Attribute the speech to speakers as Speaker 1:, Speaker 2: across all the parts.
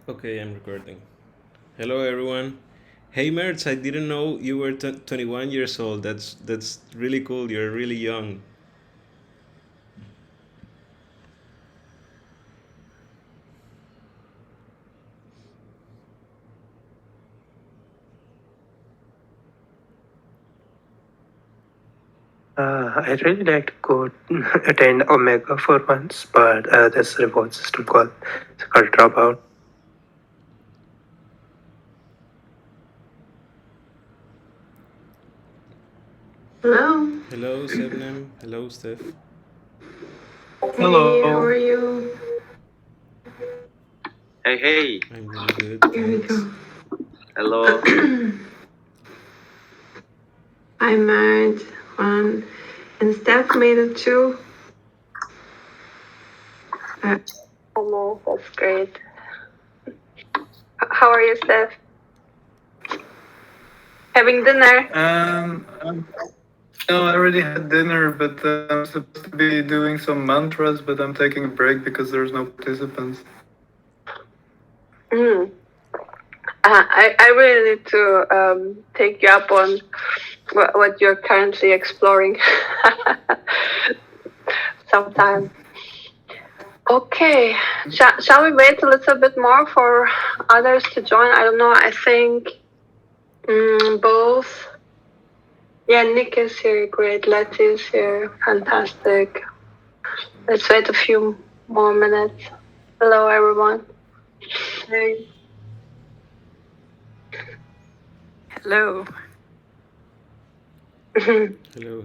Speaker 1: Okay, I'm recording. Hello, everyone. Hey, Mertz, I didn't know you were 21 years old. That's really cool. You're really young.
Speaker 2: I'd really like to go attend Omega for once, but there's a reward system called it's called Dropout.
Speaker 3: Hello.
Speaker 1: Hello, Sebnem. Hello, Steph.
Speaker 3: Hey, how are you?
Speaker 4: Hey.
Speaker 1: I'm really good.
Speaker 3: Here we
Speaker 1: Thanks.
Speaker 3: go.
Speaker 4: Hello.
Speaker 3: I'm married, and Steph made it too.
Speaker 5: Hello, that's great. How are you, Steph? Having dinner?
Speaker 6: No, I already had dinner, but I'm supposed to be doing some mantras, but I'm taking a break because there's no participants.
Speaker 5: I really need to take you up on what you're currently exploring sometime. Okay, shall we wait a little bit more for others to join? I don't know, I think both. Yeah, Nick is here, great. Letty is here, fantastic. Let's wait a few more minutes. Hello, everyone.
Speaker 7: Hey. Hello.
Speaker 1: Hello,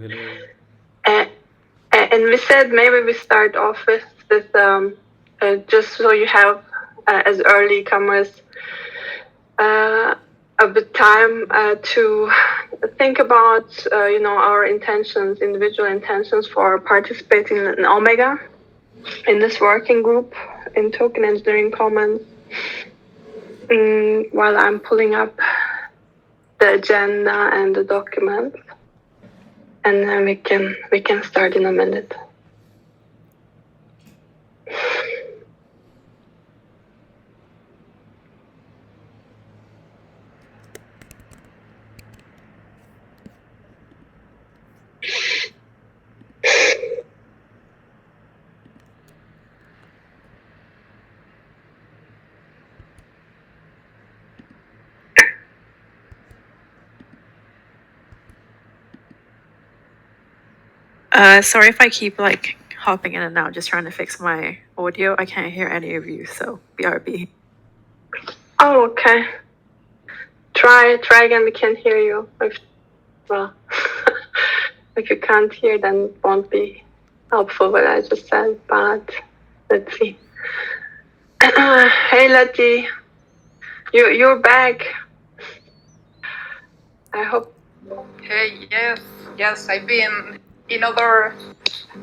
Speaker 5: And we said maybe we start off with this, just so you have, as early comers, a bit time to think about, our intentions, individual intentions for participating in Omega, in this working group in Token Engineering Commons. While I'm pulling up the agenda and the documents, and then we can start in a minute.
Speaker 7: Sorry if I keep hopping in and out, just trying to fix my audio. I can't hear any of you, so BRB.
Speaker 5: Oh, okay. Try again. We can hear you. If you can't hear, then it won't be helpful what I just said. But let's see. Hey, Letty, you're back. I hope.
Speaker 8: Hey, yes, I've been in other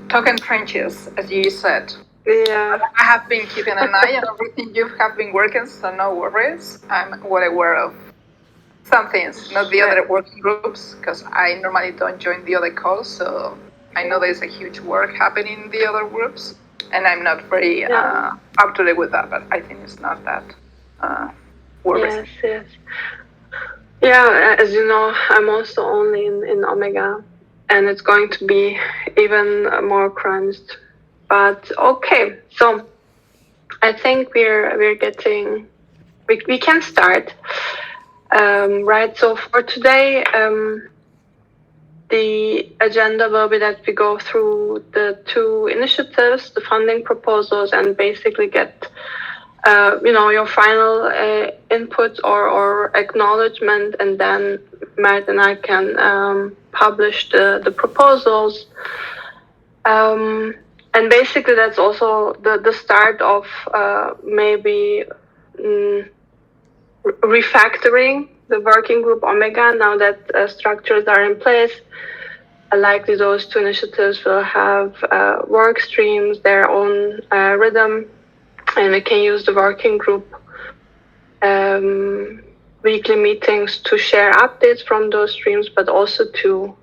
Speaker 8: token trenches, as you said.
Speaker 5: Yeah.
Speaker 8: I have been keeping an eye on everything you have been working, so no worries. I'm well aware of some things, not the other working groups, because I normally don't join the other calls, so I know there's a huge work happening in the other groups, and I'm not very up to date with that, but I think it's not that worrisome.
Speaker 5: Yes. Yeah, as you know, I'm also only in Omega, and it's going to be even more crunched. But okay, so I think we're getting, we can start, right? So for today, the agenda will be that we go through the two initiatives, the funding proposals, and basically get your final input or acknowledgement, and then Matt and I can publish the proposals. And basically that's also the start of maybe refactoring the working group Omega now that structures are in place. Likely those two initiatives will have work streams, their own rhythm, and we can use the working group weekly meetings to share updates from those streams, but also to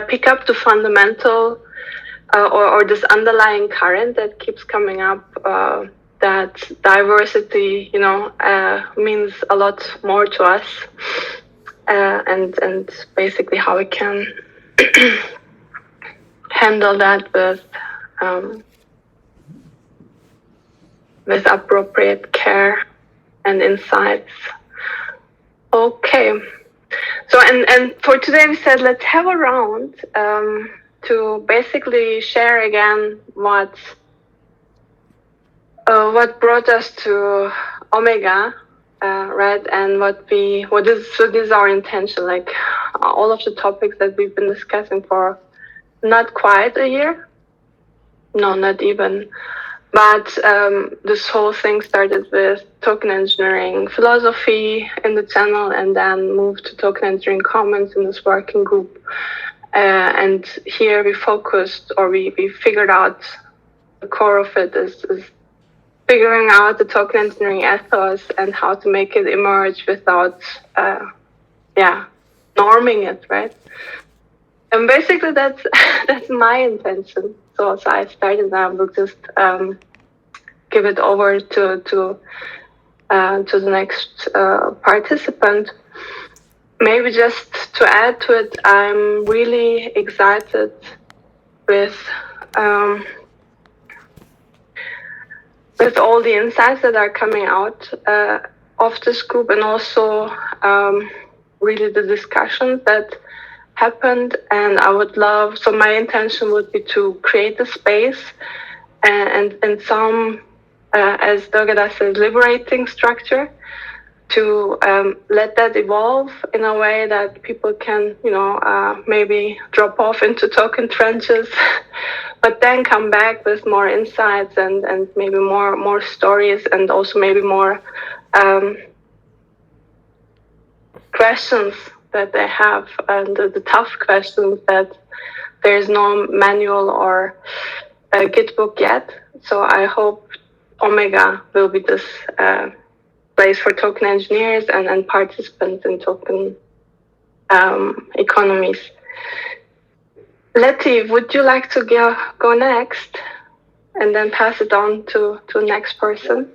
Speaker 5: pick up the fundamental or this underlying current that keeps coming up that diversity, means a lot more to us, and basically how we can handle that with appropriate care and insights. Okay. So and for today we said let's have a round to basically share again what brought us to Omega, right? And what is our intention? Like all of the topics that we've been discussing for not quite a year, no, not even. But this whole thing started with token engineering philosophy in the channel, and then moved to token engineering commons in this working group. And here we focused, or we figured out the core of it is figuring out the token engineering ethos and how to make it emerge without, norming it, right? And basically that's my intention. So I started now. We'll just give it over to the next participant. Maybe just to add to it, I'm really excited with all the insights that are coming out of this group, and also really the discussions that happened. And I would love, so my intention would be to create a space and some, as Dogada says, liberating structure, to let that evolve in a way that people can, maybe drop off into token trenches, but then come back with more insights and maybe more stories, and also maybe more questions that they have, and the tough questions that there's no manual or Git book yet. So I hope Omega will be this place for token engineers and participants in token economies. Letty, would you like to go next and then pass it on to the next person?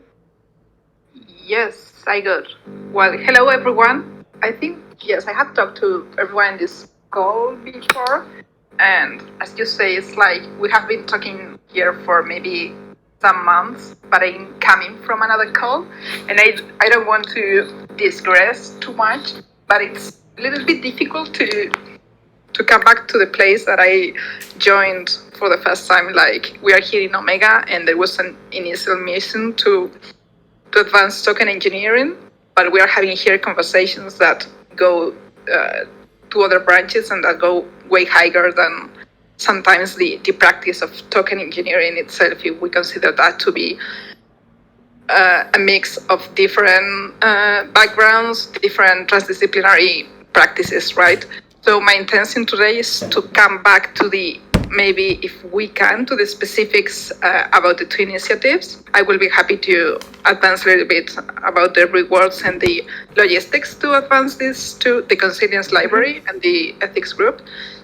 Speaker 8: Yes, I got. Well, hello everyone. I think, yes, I have talked to everyone in this call before. And as you say, it's like we have been talking here for maybe some months, but I'm coming from another call. And I don't want to digress too much, but it's a little bit difficult to come back to the place that I joined for the first time. Like, we are here in Omega, and there was an initial mission to advance token engineering, but we are having here conversations that go to other branches and that go way higher than sometimes the practice of token engineering itself, if we consider that to be a mix of different backgrounds, different transdisciplinary practices, right? So my intention today is to come back to maybe if we can, to the specifics about the two initiatives. I will be happy to advance a little bit about the rewards and the logistics to advance this to the Consillence library and the ethics group.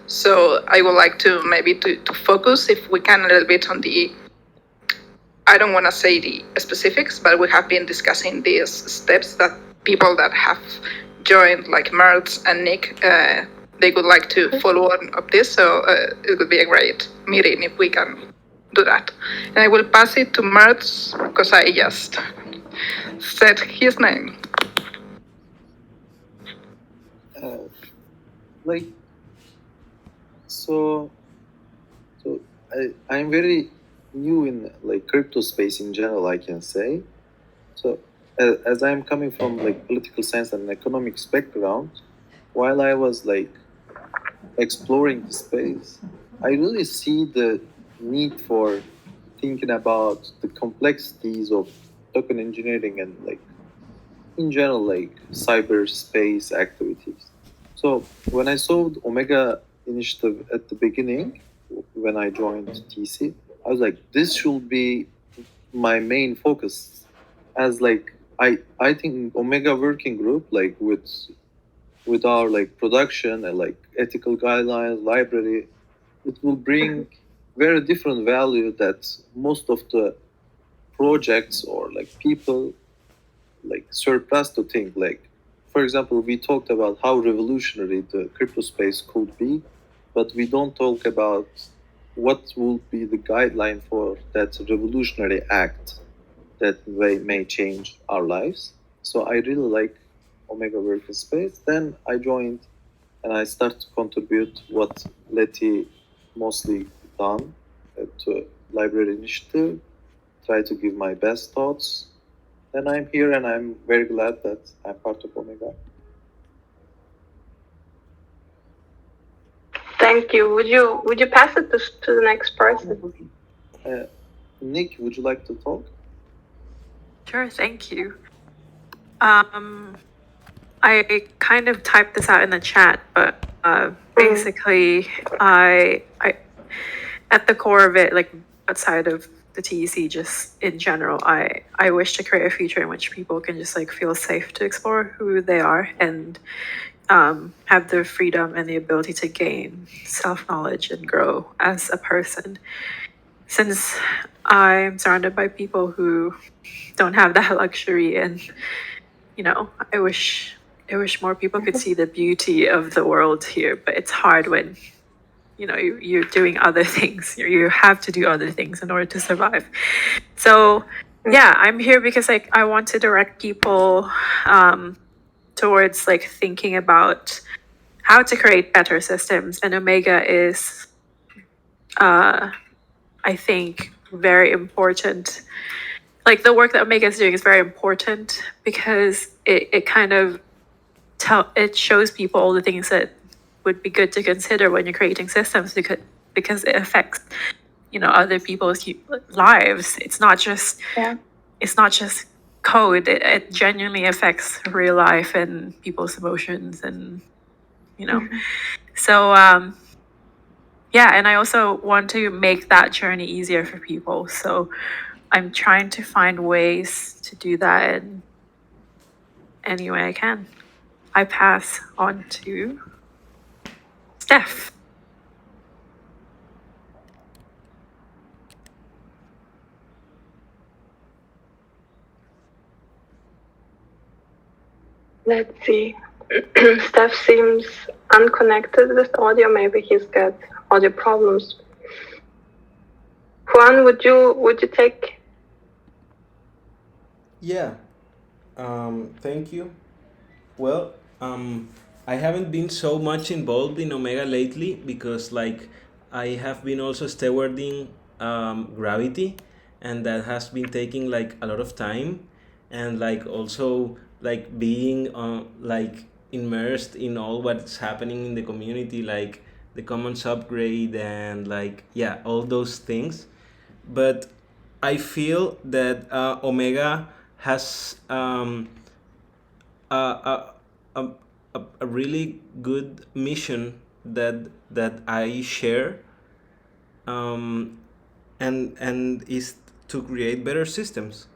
Speaker 8: So I would like to maybe to focus, if we can, a little bit on I don't want to say the specifics, but we have been discussing these steps that people that have joined, like Mertz and Nick, they would like to follow on of this. So it would be a great meeting if we can do that. And I will pass it to Mertz because I just said his name.
Speaker 9: I'm very new in crypto space in general, I can say. So as I'm coming from political science and economics background, while I was exploring the space, I really see the need for thinking about the complexities of token engineering and in general cyberspace activities. So when I saw the Omega initiative at the beginning, when I joined TC, I was like, this should be my main focus, as I think Omega working group with our production and ethical guidelines library, it will bring very different value that most of the projects or like people like surplus to think. Like, for example, we talked about how revolutionary the crypto space could be, but we don't talk about what will be the guideline for that revolutionary act that may change our lives. So I really like Omega Working Space. Then I joined and I started to contribute what Letty mostly done to library initiative, try to give my best thoughts. And I'm here and I'm very glad that I'm part of Omega.
Speaker 5: Thank you. Would you pass it to the next person?
Speaker 9: Nick, would you like to talk?
Speaker 7: Sure, thank you. I kind of typed this out in the chat, but basically, I at the core of it, like outside of the TEC, just in general, I wish to create a future in which people can just like feel safe to explore who they are and have the freedom and the ability to gain self-knowledge and grow as a person. Since I'm surrounded by people who don't have that luxury, and you know, I wish more people could see the beauty of the world here, but it's hard when you know you're doing other things. You have to do other things in order to survive. So yeah, I'm here because like I want to direct people towards like thinking about how to create better systems, and Omega is I think very important. Like the work that Omega is doing is very important because it kind of it shows people all the things that would be good to consider when you're creating systems, because it affects, you know, other people's lives. It's not just code. It genuinely affects real life and people's emotions, and you know. So yeah, and I also want to make that journey easier for people. So I'm trying to find ways to do that in any way I can. I pass on to Steph.
Speaker 5: Let's see. Steph seems unconnected with audio. Maybe he's got audio problems. Juan, would you take?
Speaker 1: Yeah. Thank you. Well, I haven't been so much involved in Omega lately because, like, I have been also stewarding Gravity, and that has been taking like a lot of time, and like also like being like immersed in all what's happening in the community, like the commons upgrade and like yeah, all those things. But I feel that Omega has a, a, a really good mission that I share, and is to create better systems.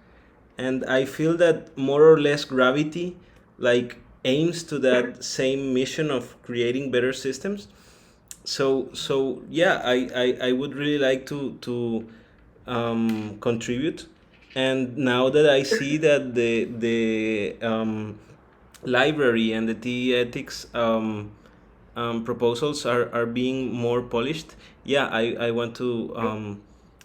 Speaker 1: And I feel that more or less Gravity like aims to that same mission of creating better systems. So yeah, I would really like to contribute. And now that I see that the library and the TE ethics proposals are being more polished, yeah, I want to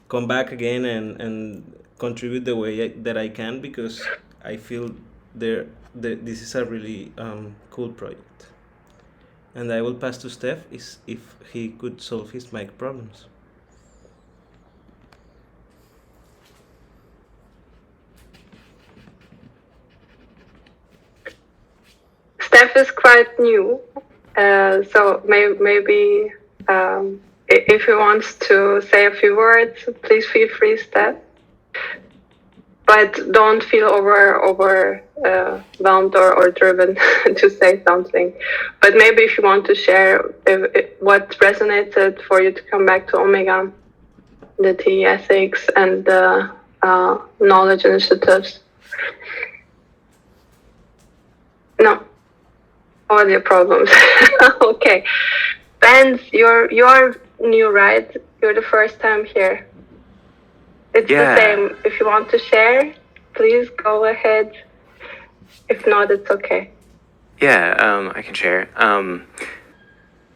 Speaker 1: come back again and contribute the way that I can, because I feel this is a really cool project. And I will pass to Steph if he could solve his mic problems.
Speaker 5: Steph is quite new, so maybe if he wants to say a few words, please feel free, Steph. But don't feel overwhelmed or driven to say something. But maybe if you want to share what resonated for you to come back to Omega, the TE ethics and the knowledge initiatives. No. Audio problems. Okay. Benz, you're new, right? You're the first time here. It's the
Speaker 10: Yeah.
Speaker 5: same. If you want to share, please go ahead. If not, it's okay.
Speaker 10: Yeah, I can share.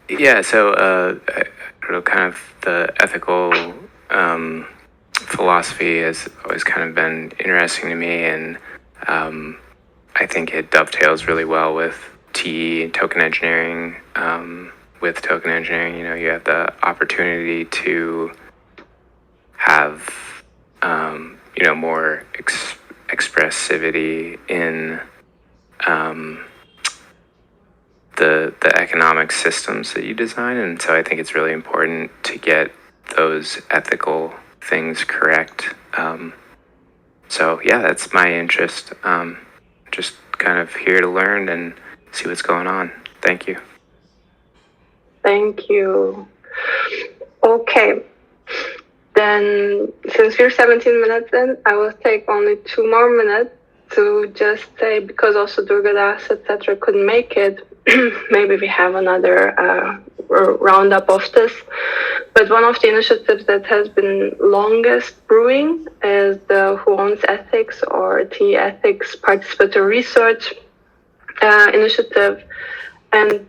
Speaker 10: Yeah, so I don't know, kind of the ethical philosophy has always kind of been interesting to me, and I think it dovetails really well with TE and token engineering. With token engineering, you know, you have the opportunity to have, you know, more expressivity in the economic systems that you design, and so I think it's really important to get those ethical things correct. So yeah, that's my interest. Just kind of here to learn and see what's going on. Thank you.
Speaker 5: Thank you. Okay. Then, since we're 17 minutes in, I will take only 2 more minutes to just say, because also Durgadas, etc., couldn't make it, maybe we have another roundup of this. But one of the initiatives that has been longest brewing is the Who Owns Ethics, or TE Ethics Participatory Research initiative. And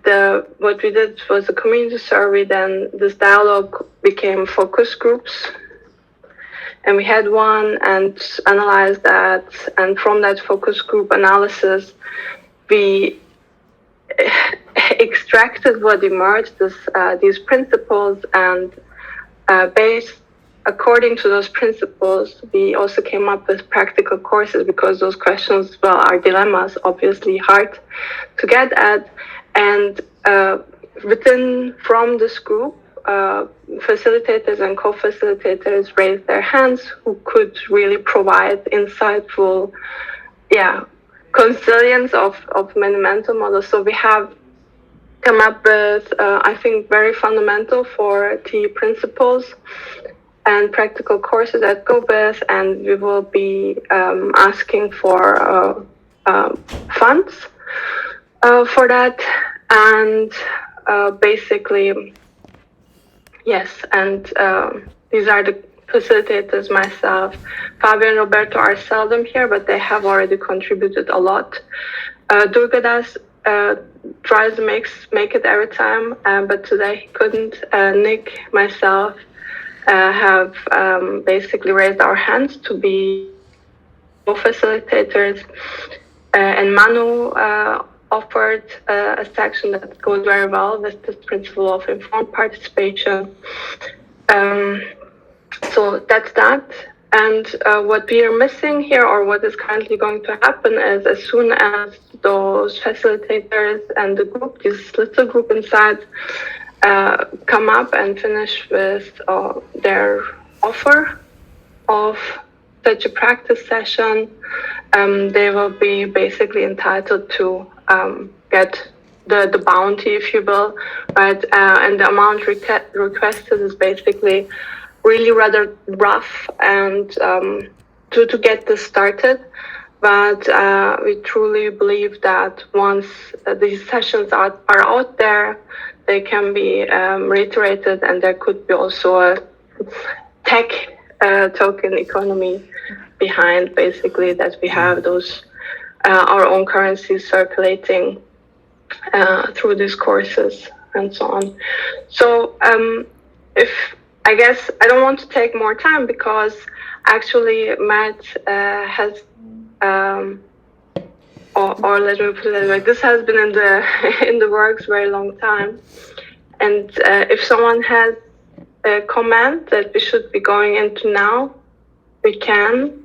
Speaker 5: what we did was a community survey, then this dialogue became focus groups. And we had one and analyzed that. And from that focus group analysis, we extracted what emerged, these principles, and based according to those principles, we also came up with practical courses, because those questions, well, are dilemmas, obviously hard to get at. And from this group, facilitators and co-facilitators raised their hands who could really provide insightful, consilience of many mental models. So we have come up with, I think, very fundamental for TE principles and practical courses that go with, and we will be asking for funds for that. And basically, yes, and these are the facilitators. Myself, Fabio and Roberto are seldom here, but they have already contributed a lot. Durgadas tries to make it every time, but today he couldn't. Nick, myself, have basically raised our hands to be facilitators, and Manu offered a section that goes very well with this principle of informed participation. So that's that. And what we are missing here, or what is currently going to happen, is as soon as those facilitators and the group, this little group inside, come up and finish with their offer of such a practice session, they will be basically entitled to get the bounty, if you will, right? And the amount requested is basically really rather rough, and to get this started. But we truly believe that once these sessions are out there, they can be reiterated, and there could be also a tech token economy behind, basically, that we have those our own currencies circulating through these courses and so on. So if I guess I don't want to take more time, because actually Matt has or let me put it like this, has been in the in the works very long time. And if someone has a comment that we should be going into now, we can.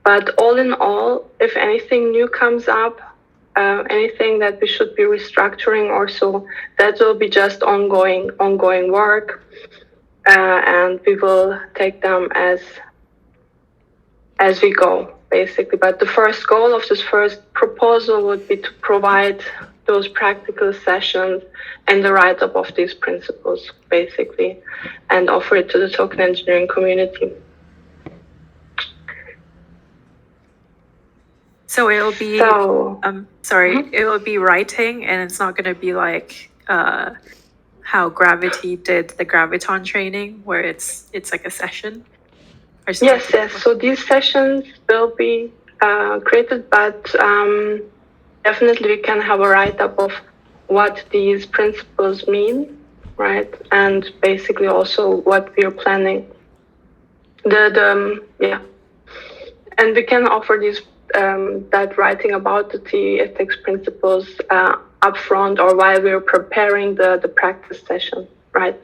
Speaker 5: But all in all, if anything new comes up, anything that we should be restructuring or so, that will be just ongoing work, and we will take them as we go, basically. But the first goal of this first proposal would be to provide those practical sessions and the write-up of these principles, basically, and offer it to the token engineering community.
Speaker 7: So it'll be, it will be writing, and it's not going to be like how Gravity did the Graviton training, where it's like a session? Or
Speaker 5: Yes, yes. So these sessions will be created, but definitely we can have a write-up of what these principles mean, right? And basically also what we are planning. Yeah. And we can offer these that writing about the TE ethics principles upfront or while we're preparing the practice session, right?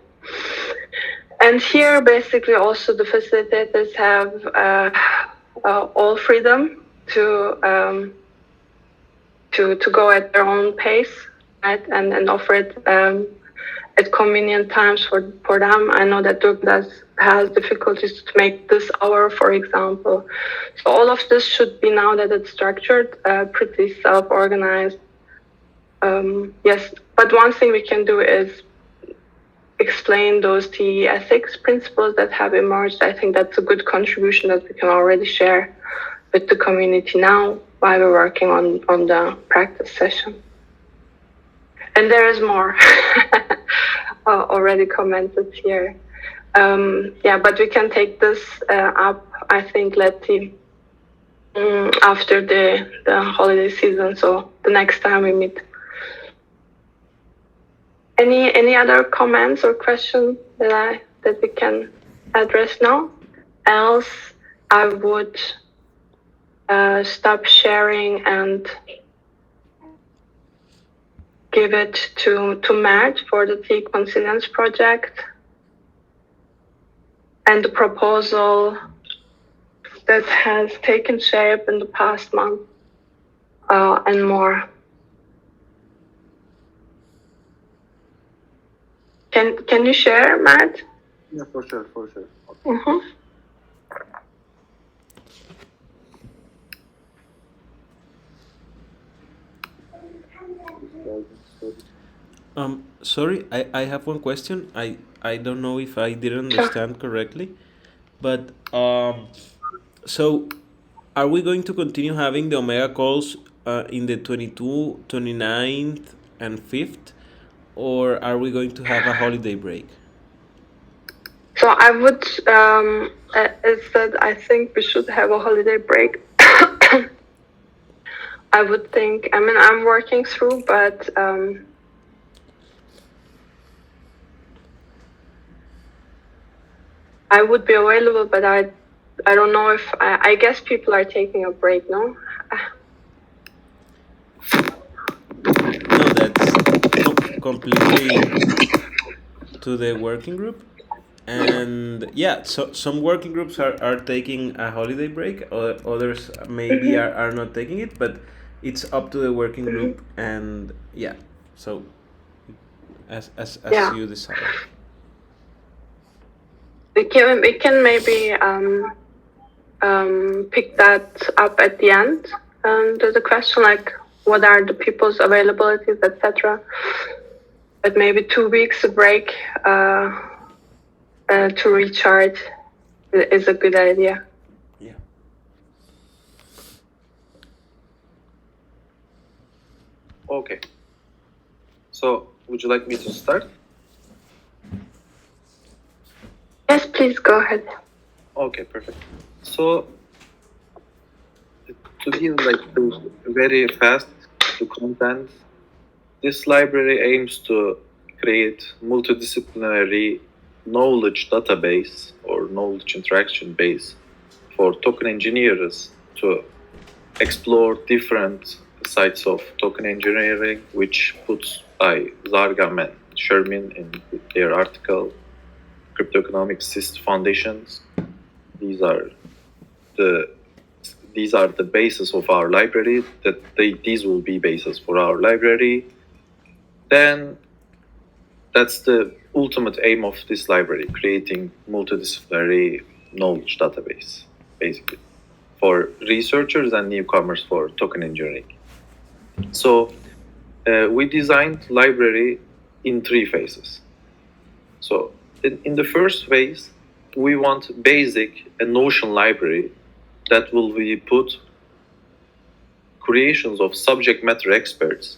Speaker 5: And here, basically, also the facilitators have all freedom to go at their own pace, right? And offer it at convenient times for them. I know that Douglas has difficulties to make this hour, for example. So all of this should be, now that it's structured, pretty self-organized. Yes, but one thing we can do is explain those TE ethics principles that have emerged. I think that's a good contribution that we can already share with the community now while we're working on the practice session. And there is more already commented here. Yeah, but we can take this up, I think, let's see, after the holiday season, so the next time we meet. Any other comments or questions that we can address now? Else, I would stop sharing and give it to Matt for the TE Consillence project and the proposal that has taken shape in the past month and more. Can you share, Matt?
Speaker 9: Yeah, for sure. Okay.
Speaker 5: Mm-hmm.
Speaker 1: Sorry, I have one question. I don't know if I didn't understand correctly, but so are we going to continue having the Omega calls in the 22, 29th, and 5th, or are we going to have a holiday break?
Speaker 5: So I would, as said, I think we should have a holiday break. I would think, I mean, I'm working through, but I would be available, but I don't know if, I guess people are taking a break, no?
Speaker 1: No, that's completely to the working group. And yeah, so some working groups are taking a holiday break, others maybe are not taking it, but it's up to the working group. And yeah, so as you decide.
Speaker 5: We can maybe pick that up at the end. There's a question like, what are the people's availabilities, etc. But maybe 2 weeks a break to recharge is a good idea.
Speaker 1: Yeah.
Speaker 9: Okay. So, would you like me to start?
Speaker 5: Yes, please go ahead.
Speaker 9: Okay, perfect. So, to give like very fast to content, this library aims to create multidisciplinary knowledge database or knowledge interaction base for token engineers to explore different sides of token engineering, which puts by Zargam and Sherman in their article, Crypto Economic System Foundations. These are the basis of our library. These will be basis for our library. Then that's the ultimate aim of this library, creating multidisciplinary knowledge database, basically, for researchers and newcomers for token engineering. So we designed library in 3 phases. So in the first phase, we want basic and Notion library that will be put creations of subject matter experts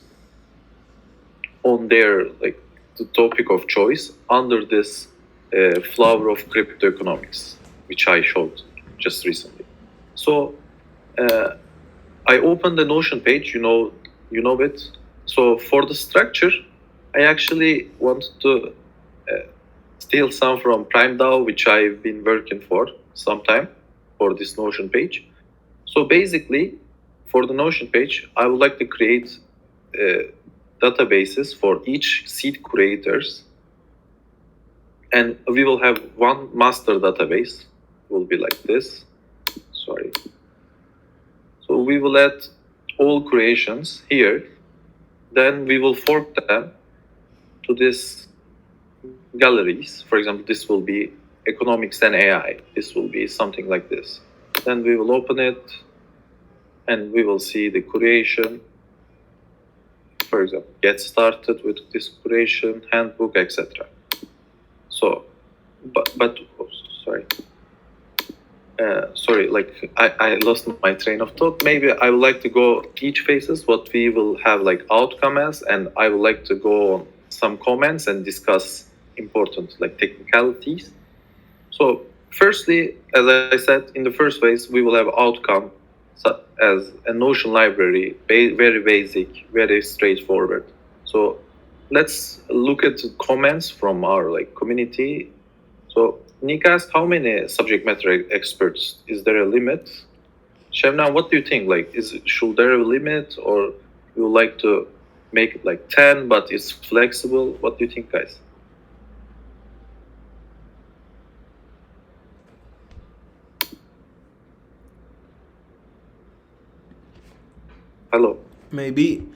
Speaker 9: on their like the topic of choice under this flower of crypto economics, which I showed just recently. So I opened the Notion page, you know it. So for the structure, I actually wanted to steal some from PrimeDAO, which I've been working for some time for this Notion page. So basically, for the Notion page, I would like to create databases for each seed creators, and we will have one master database. It will be like this. Sorry. So we will add all creations here. Then we will fork them to this galleries. For example, this will be economics and AI. This will be something like this. Then we will open it and we will see the creation. For example, get started with this creation, handbook, etc. So, but oh, sorry, like I lost my train of thought. Maybe I would like to go each phases, what we will have like outcome as, and I would like to go on some comments and discuss important like technicalities. So firstly, as I said, in the first phase, we will have outcome as a Notion library, very basic, very straightforward. So let's look at the comments from our like community. So Nick asked, how many subject matter experts? Is there a limit? Sebnem, what do you think? Like, should there be a limit, or you would like to make it like 10, but it's flexible? What do you think, guys? Hello.
Speaker 1: Maybe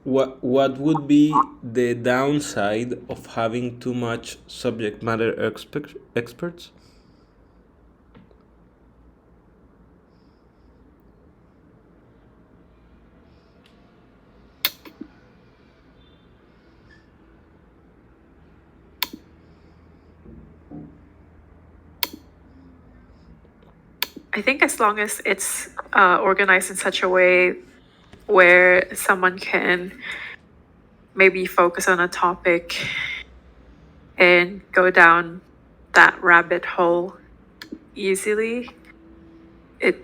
Speaker 1: what would be the downside of having too much subject matter experts?
Speaker 7: I think as long as it's organized in such a way where someone can maybe focus on a topic and go down that rabbit hole easily, it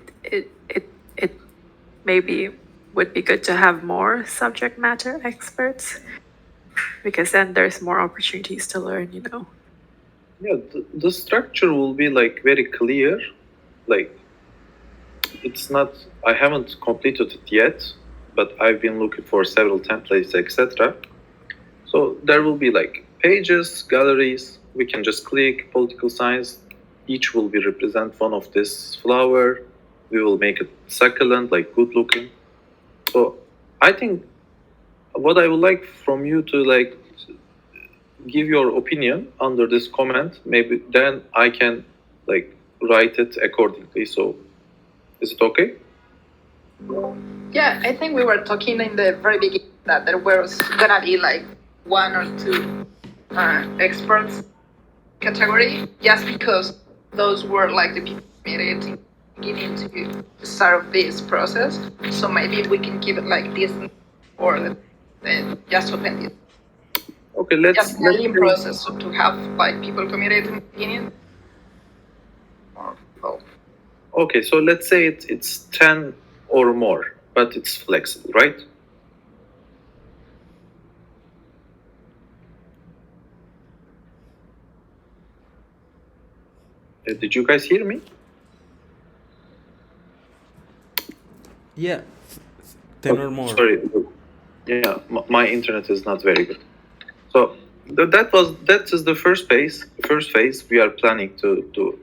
Speaker 7: maybe would be good to have more subject matter experts, because then there's more opportunities to learn, you know.
Speaker 9: Yeah, the structure will be like very clear. Like, it's not, I haven't completed it yet, but I've been looking for several templates, etc. So there will be like pages, galleries. We can just click political science. Each will be represent one of this flower. We will make it succulent, like good looking. So I think what I would like from you to like give your opinion under this comment. Maybe then I can like write it accordingly. So is it okay?
Speaker 8: Yeah, I think we were talking in the very beginning that there was gonna be like one or two experts category, just because those were like the people committed in the beginning to start this process. So maybe we can keep it like this, or just open it.
Speaker 9: Okay, let's
Speaker 8: just a lean process, so to have like people committed in the beginning.
Speaker 9: Okay, so let's say it's 10 or more, but it's flexible, right? Did you guys hear me?
Speaker 1: Yeah, 10 or more.
Speaker 9: Sorry, yeah, my internet is not very good. So that is the first phase. The first phase we are planning to do,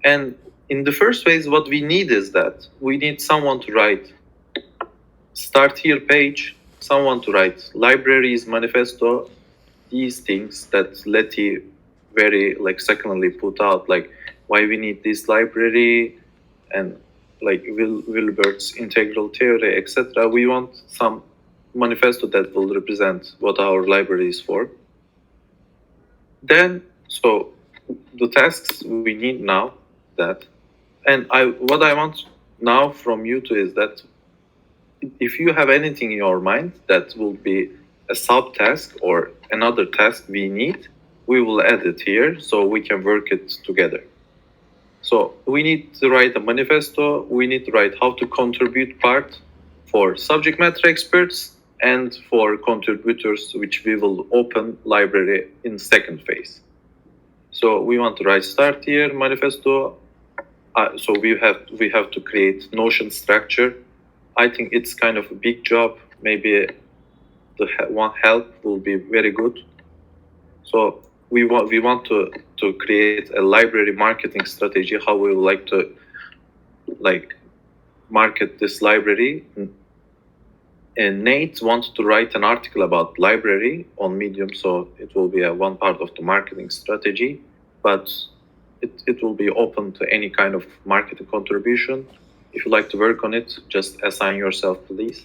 Speaker 9: and in the first phase, what we need is that we need someone to write start here page, someone to write libraries, manifesto, these things that Letty very like secondly put out, like why we need this library and like Wilbert's integral theory, etc. We want some manifesto that will represent what our library is for. Then, so the tasks we need now that, and what I want now from you two is that if you have anything in your mind that will be a subtask or another task we need, we will add it here so we can work it together. So we need to write a manifesto, we need to write how to contribute part for subject matter experts and for contributors, which we will open library in second phase. So we want to write start here, manifesto. So we have to create Notion structure. I think it's kind of a big job. Maybe the one help will be very good. So we want to create a library marketing strategy. How we would like to market this library. And Nate wanted to write an article about library on Medium, so it will be one part of the marketing strategy, but it will be open to any kind of marketing contribution. If you like to work on it, just assign yourself, please.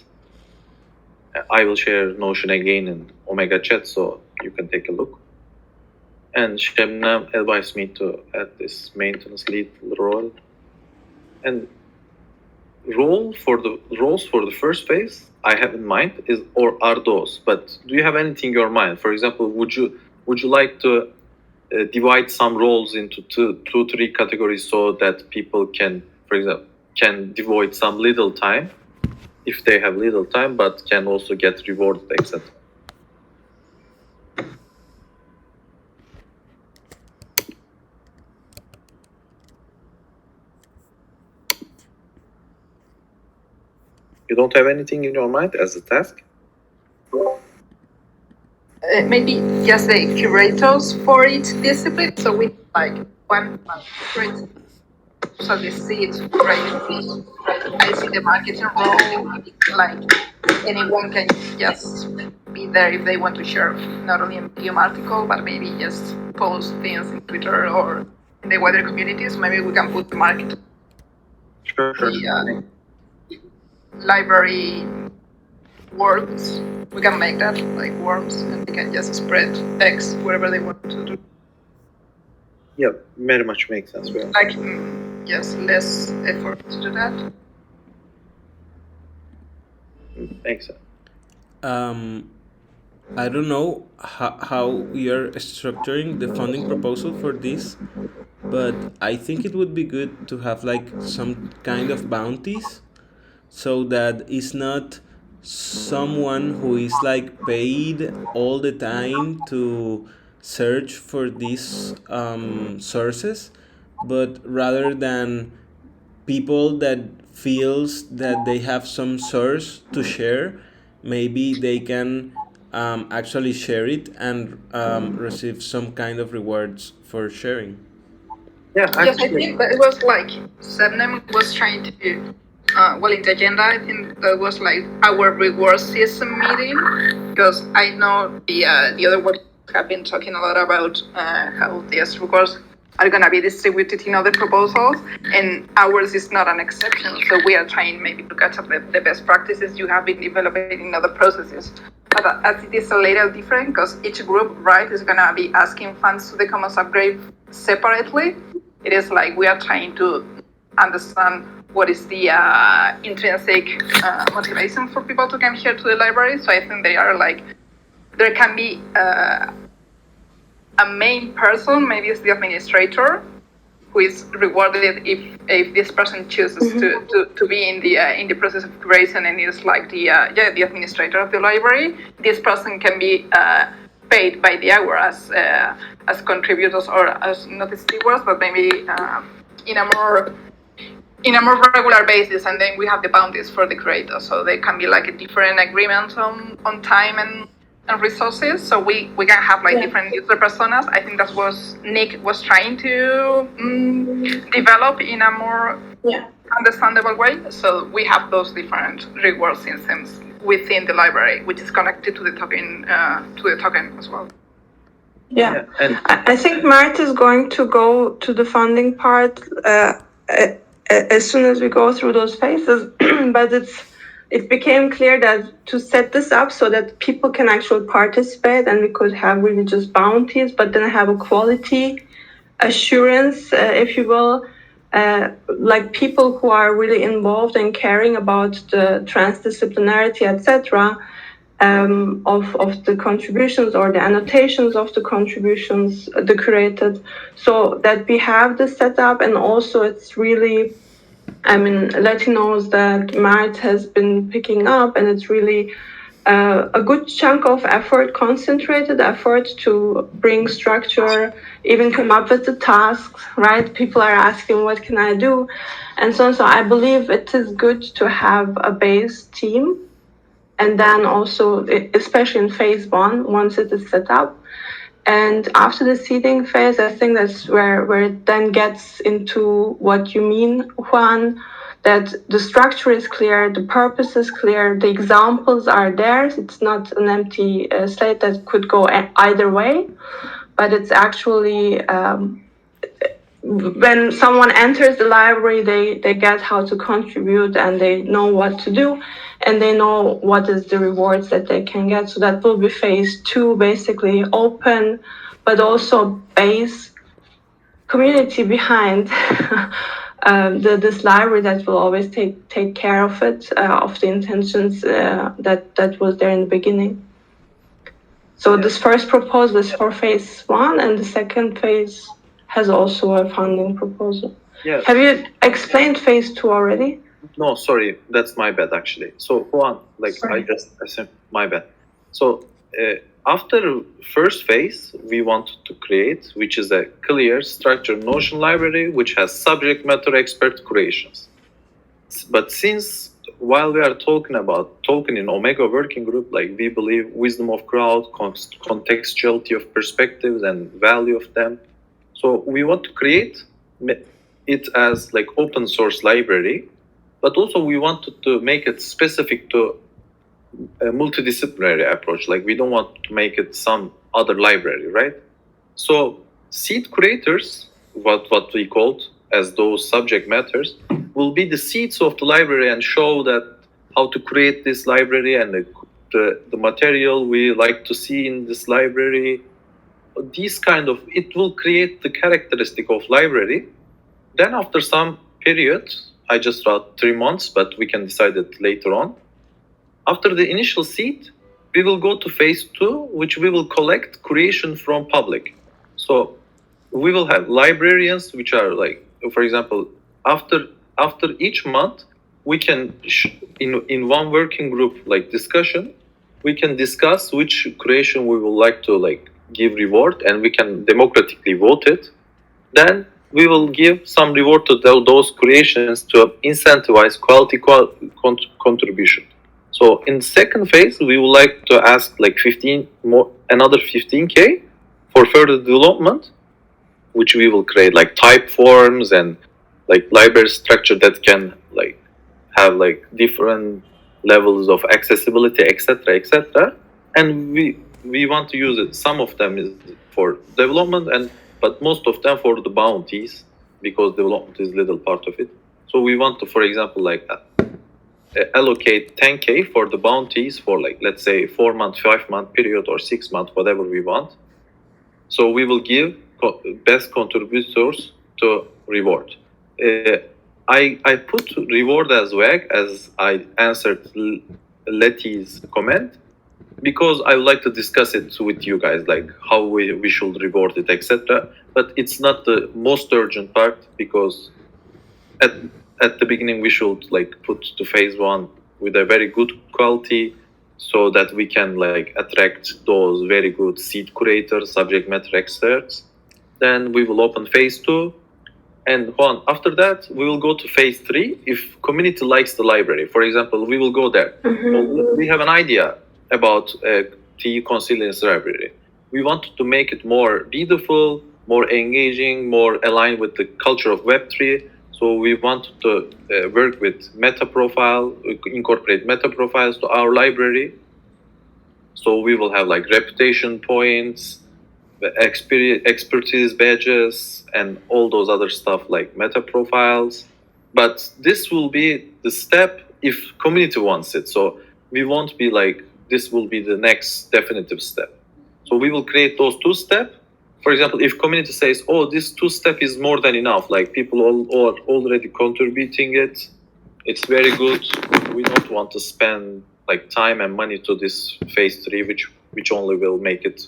Speaker 9: I will share Notion again in Omega Chat, so you can take a look. And Sebnem advised me to add this maintenance lead role. And roles for the first phase I have in mind are those. But do you have anything in your mind? For example, would you like to divide some roles into two, three categories so that people can, for example, can devote some little time if they have little time, but can also get rewarded, etc. You don't have anything in your mind as a task?
Speaker 8: Maybe just the curators for each discipline. So we like one curator. So they see it right. I see the marketing role. Like anyone can just be there if they want to share not only a Medium article, but maybe just post things in Twitter or in the wider communities. Maybe we can put the market.
Speaker 9: Sure.
Speaker 8: The library worms. We can make that like worms, and they can just spread text wherever they want to do.
Speaker 9: Yeah, very much makes sense.
Speaker 8: Like, yes, less effort to do that.
Speaker 9: Makes sense.
Speaker 1: I don't know how we are structuring the funding proposal for this, but I think it would be good to have like some kind of bounties so that it's not someone who is like paid all the time to search for these sources, but rather than people that feels that they have some source to share, maybe they can actually share it and receive some kind of rewards for sharing.
Speaker 9: Yeah,
Speaker 8: actually. Yes, I think that it was like Sebnem was trying to in the agenda, I think that was like our reward system meeting, because I know the other ones have been talking a lot about how these rewards are going to be distributed in other proposals, and ours is not an exception. So we are trying maybe to catch up the best practices you have been developing in other processes. But as it is a little different, because each group, right, is going to be asking funds to the Commons upgrade separately. It is like we are trying to understand what is the intrinsic motivation for people to come here to the library. So I think they are like, there can be a main person, maybe it's the administrator, who is rewarded if this person chooses to be in the process of creation, and is like the administrator of the library. This person can be paid by the hour as contributors, or as not as stewards, but maybe in a more regular basis. And then we have the bounties for the creators, so they can be like a different agreement on time and resources. So we can have like different user personas. I think that's what Nick was trying to develop in a more understandable way. So we have those different reward systems within the library, which is connected to the token as well.
Speaker 3: Yeah. I think Mart is going to go to the funding part as soon as we go through those phases, but it became clear that to set this up so that people can actually participate, and we could have really just bounties, but then have a quality assurance, if you will, like people who are really involved and caring about the transdisciplinarity, etc., of the contributions or the annotations of the contributions, the curated, so that we have the setup. And also it's really, Latinos that Mart has been picking up, and it's really a good chunk of effort, concentrated effort to bring structure, even come up with the tasks, right? People are asking, what can I do? And so on. So I believe it is good to have a base team. And then also, especially in phase one, once it is set up. And after the seeding phase, I think that's where it then gets into what you mean, Juan, that the structure is clear, the purpose is clear, the examples are there. It's not an empty slate that could go either way, but it's actually, when someone enters the library, they get how to contribute, and they know what to do, and they know what is the rewards that they can get. So that will be phase two, basically open, but also base community behind this library that will always take care of it, of the intentions that was there in the beginning. So this first proposal is for phase one, and the second phase has also a funding proposal.
Speaker 9: Yes.
Speaker 3: Have you explained phase two already?
Speaker 9: No, sorry, that's my bad actually. So Juan, I just assumed, my bad. So after first phase, we wanted to create, which is a clear structured Notion library, which has subject matter expert creations. But since while we are talking in Omega working group, we believe wisdom of crowd, contextuality of perspectives and value of them. So we want to create it as open source library, but also we wanted to make it specific to a multidisciplinary approach. We don't want to make it some other library, right? So seed curators, what we called as those subject matters, will be the seeds of the library and show that how to create this library and the material we like to see in this library. These it will create the characteristic of library. Then after some period, I just wrote 3 months, but we can decide it later on. After the initial seed, we will go to phase two, which we will collect creation from public. So we will have librarians, which are for example, after each month, we can, in one working group discussion, we can discuss which creation we would like to give reward, and we can democratically vote it. Then we will give some reward to those creations to incentivize quality contribution. So in the second phase, we would like to ask another 15K for further development, which we will create type forms and library structure that can have different levels of accessibility, etc., etc. And we want to use it. Some of them is for development, but most of them for the bounties, because development is little part of it. So we want to, for example, allocate 10K for the bounties for let's say 4-month, 5-month period, or 6 months, whatever we want. So we will give best contributors to reward. I put reward as WAG, as I answered Letty's comment, because I would like to discuss it with you guys, how we should reward it, etc. But it's not the most urgent part, because at the beginning we should put to phase one with a very good quality, so that we can attract those very good seed curators, subject matter experts. Then we will open phase two, and Juan, after that we will go to phase three. If community likes the library, for example, we will go there. Mm-hmm. We have an idea about TE Consillence library. We wanted to make it more readable, more engaging, more aligned with the culture of Web3. So we wanted to work with meta profile, incorporate meta profiles to our library. So we will have reputation points, expertise badges, and all those other stuff meta profiles. But this will be the step if community wants it. So we won't be this will be the next definitive step. So we will create those 2 steps. For example, if community says, oh, this 2 step is more than enough, people are already contributing it, it's very good, we don't want to spend like time and money to this phase 3, which only will make it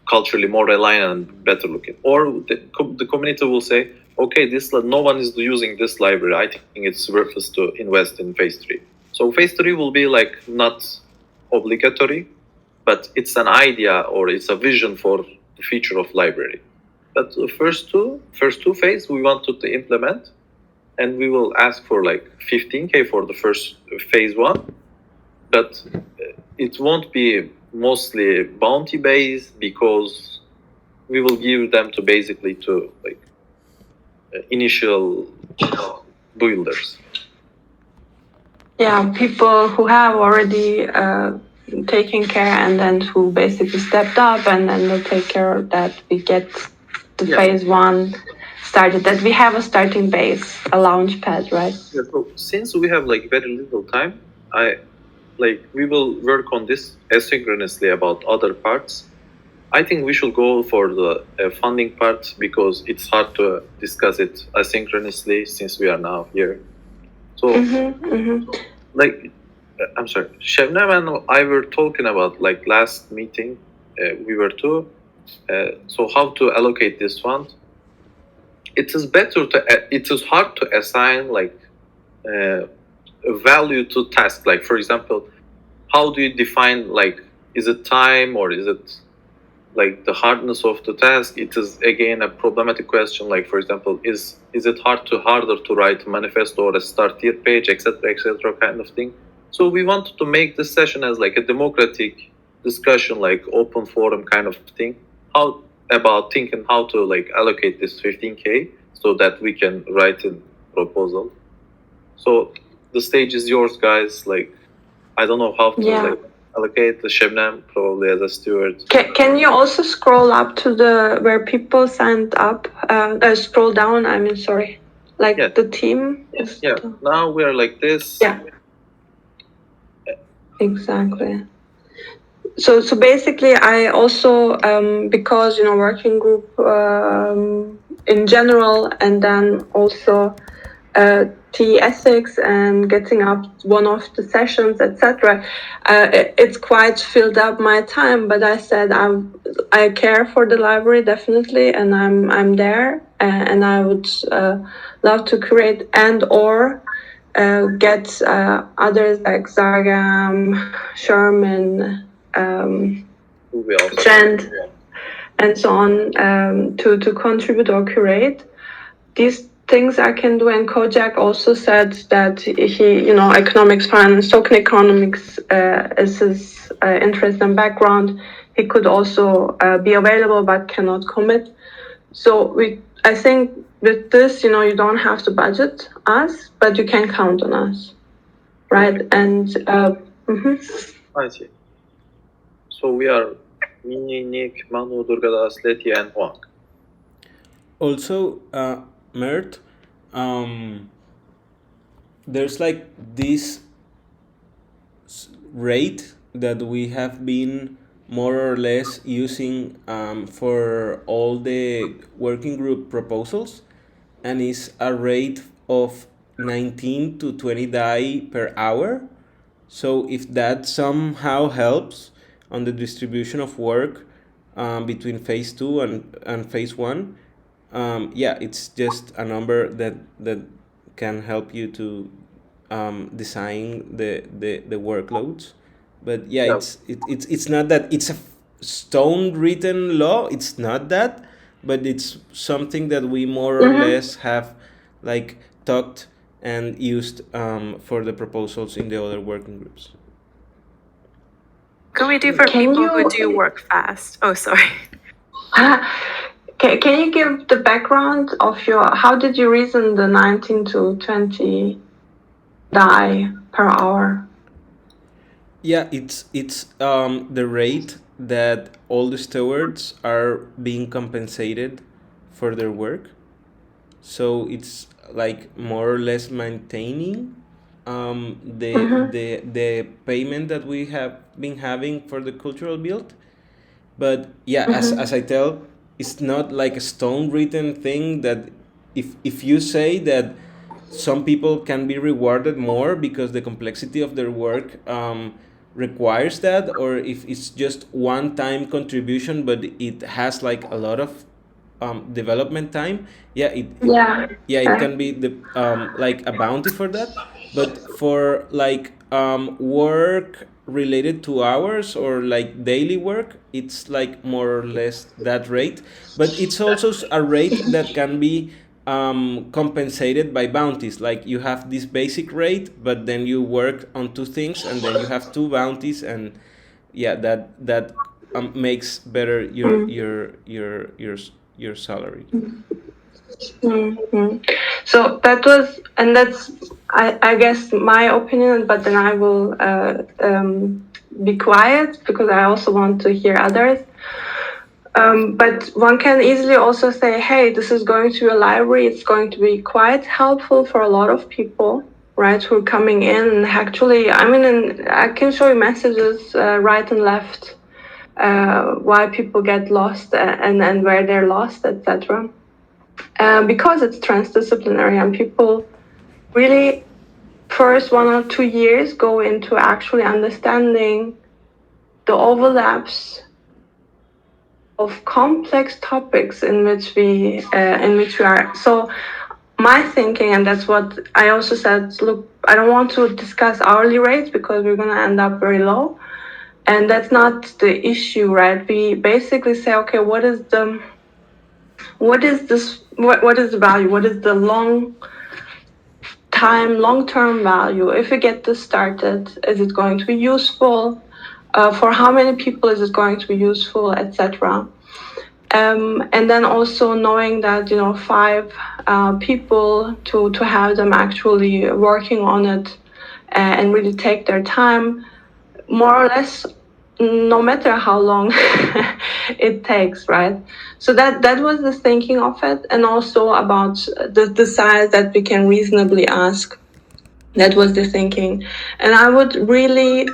Speaker 9: culturally more aligned and better looking. Or the community will say, okay, no one is using this library. I think it's worthless to invest in phase 3. So phase 3 will be like not obligatory, but it's an idea or it's a vision for the future of library. But the first two phase we wanted to implement, and we will ask for like 15K for the first phase 1, but it won't be mostly bounty based because we will give them to basically to like initial builders.
Speaker 3: Yeah, people who have already taken care and then who basically stepped up and then they take care that we get the phase 1 started, that we have a starting base, a launch pad, right?
Speaker 9: Yeah, so since we have like very little time, we will work on this asynchronously about other parts. I think we should go for the funding part because it's hard to discuss it asynchronously since we are now here. So, I'm sorry, Sebnem and I were talking about like last meeting, we were too. So how to allocate this fund? It is hard to assign like a value to task. Like for example, how do you define like, is it time or is it like the hardness of the task? It is again a problematic question. Like for example, is it harder to write a manifesto or a start tier page, etc., kind of thing. So we wanted to make this session as like a democratic discussion, like open forum kind of thing. How about thinking how to like allocate this 15K so that we can write a proposal. So the stage is yours, guys. Like I don't know how to like allocate the Sebnem probably as a steward.
Speaker 3: Can you also scroll up to the where people signed up? Scroll down. I mean, sorry, like the team.
Speaker 9: Yeah. Now we are like this.
Speaker 3: Yeah. Exactly. So basically, I also because working group in general, and then also TE ethics and getting up one of the sessions, etc. It's quite filled up my time. But I said I care for the library definitely, and I'm there, and I would love to create and or get others like Zargam, Sherman, Trend, and so on to contribute or curate. These things I can do, and Kojak also said that he, economics, finance, token economics is his interest and background. He could also be available but cannot commit. So I think with this, you don't have to budget us, but you can count on us, right? And
Speaker 9: I see. So we are Mini, Nick, Manu, Durgadas, Leti, and Huang.
Speaker 1: Also, Mert, there's like this rate that we have been more or less using for all the working group proposals, and it's a rate of 19 to 20 DAI per hour. So if that somehow helps on the distribution of work between phase 2 and phase 1, it's just a number that can help you to design the workloads. But it's not that it's a stone written law. It's not that, but it's something that we more or less have like talked and used for the proposals in the other working groups.
Speaker 7: Can we do for people who do work fast? Oh, sorry.
Speaker 3: Can you give the background of how did you reason the 19 to 20 DAI per hour?
Speaker 1: Yeah, it's the rate that all the stewards are being compensated for their work. So it's like more or less maintaining the payment that we have been having for the cultural build. But as I tell, it's not like a stone written thing that if you say that some people can be rewarded more because the complexity of their work requires that, or if it's just one-time contribution but it has like a lot of development time, yeah, it can be the like a bounty for that. But for like work related to hours or like daily work, it's like more or less that rate. But it's also a rate that can be compensated by bounties. Like you have this basic rate, but then you work on two things, and then you have two bounties, and yeah, that makes better your salary.
Speaker 3: So that was, and that's, I guess, my opinion, but then I will be quiet because I also want to hear others. But one can easily also say, hey, this is going to a library. It's going to be quite helpful for a lot of people, right, who are coming in. And actually, I mean, I can show you messages right and left, why people get lost and where they're lost, etc. Because it's transdisciplinary and people really first 1 or 2 years go into actually understanding the overlaps of complex topics in which we are. So my thinking, and that's what I also said, look, I don't want to discuss hourly rates because we're going to end up very low, and that's not the issue, right? We basically say, okay, what is the value? What is the long-term value? If we get this started, is it going to be useful? For how many people is it going to be useful, etc. And then also knowing that 5 people to have them actually working on it and really take their time, more or less, no matter how long it takes, right? So that was the thinking of it, and also about the size that we can reasonably ask. That was the thinking, and I would really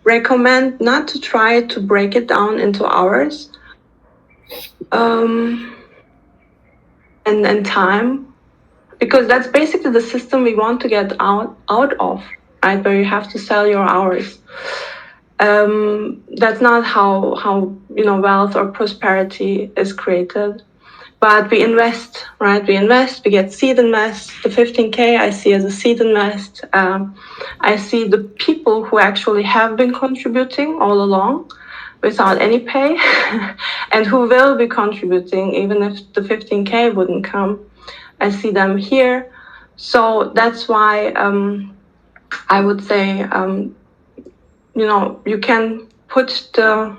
Speaker 3: recommend not to try to break it down into hours and time, because that's basically the system we want to get out of, right? Where you have to sell your hours. That's not how wealth or prosperity is created. But we invest, right? We get seed invest. The 15K I see as a seed invest. I see the people who actually have been contributing all along without any pay and who will be contributing even if the 15K wouldn't come. I see them here. So that's why I would say, you can put the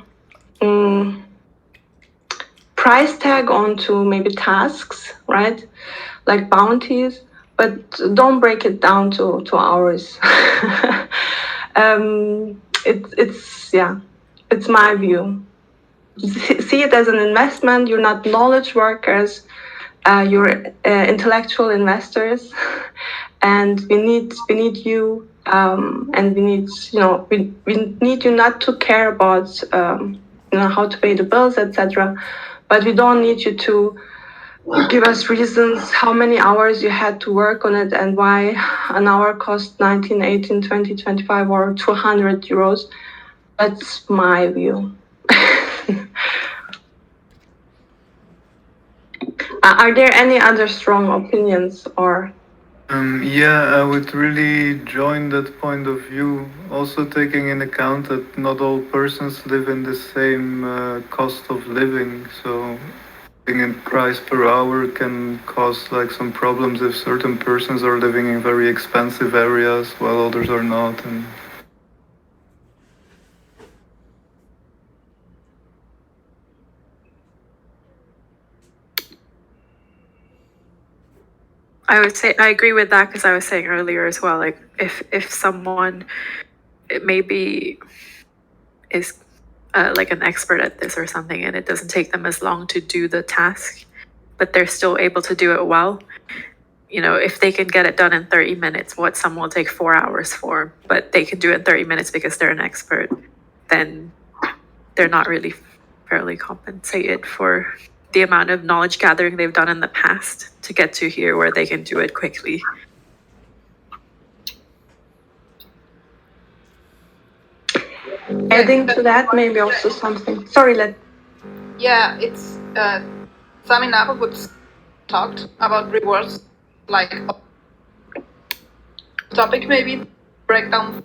Speaker 3: price tag onto maybe tasks, right? Like bounties, but don't break it down to hours. It's my view. See it as an investment. You're not knowledge workers. You're intellectual investors, and we need you. And we need you not to care about how to pay the bills, etc. But we don't need you to give us reasons how many hours you had to work on it and why an hour cost 19, 18, 20, 25 or 200 euros. That's my view. Are there any other strong opinions or?
Speaker 6: I would really join that point of view, also taking in account that not all persons live in the same cost of living, so in price per hour can cause like some problems if certain persons are living in very expensive areas while others are not. And
Speaker 7: I would say I agree with that, because I was saying earlier as well, like if someone maybe is like an expert at this or something, and it doesn't take them as long to do the task, but they're still able to do it well. If they can get it done in 30 minutes, what some will take 4 hours for, but they can do it in 30 minutes because they're an expert, then they're not really fairly compensated for the amount of knowledge gathering they've done in the past to get to here where they can do it quickly.
Speaker 3: Adding to that, maybe also something. Sorry,
Speaker 8: Yeah, it's summing up what's talked about rewards, like topic maybe breakdown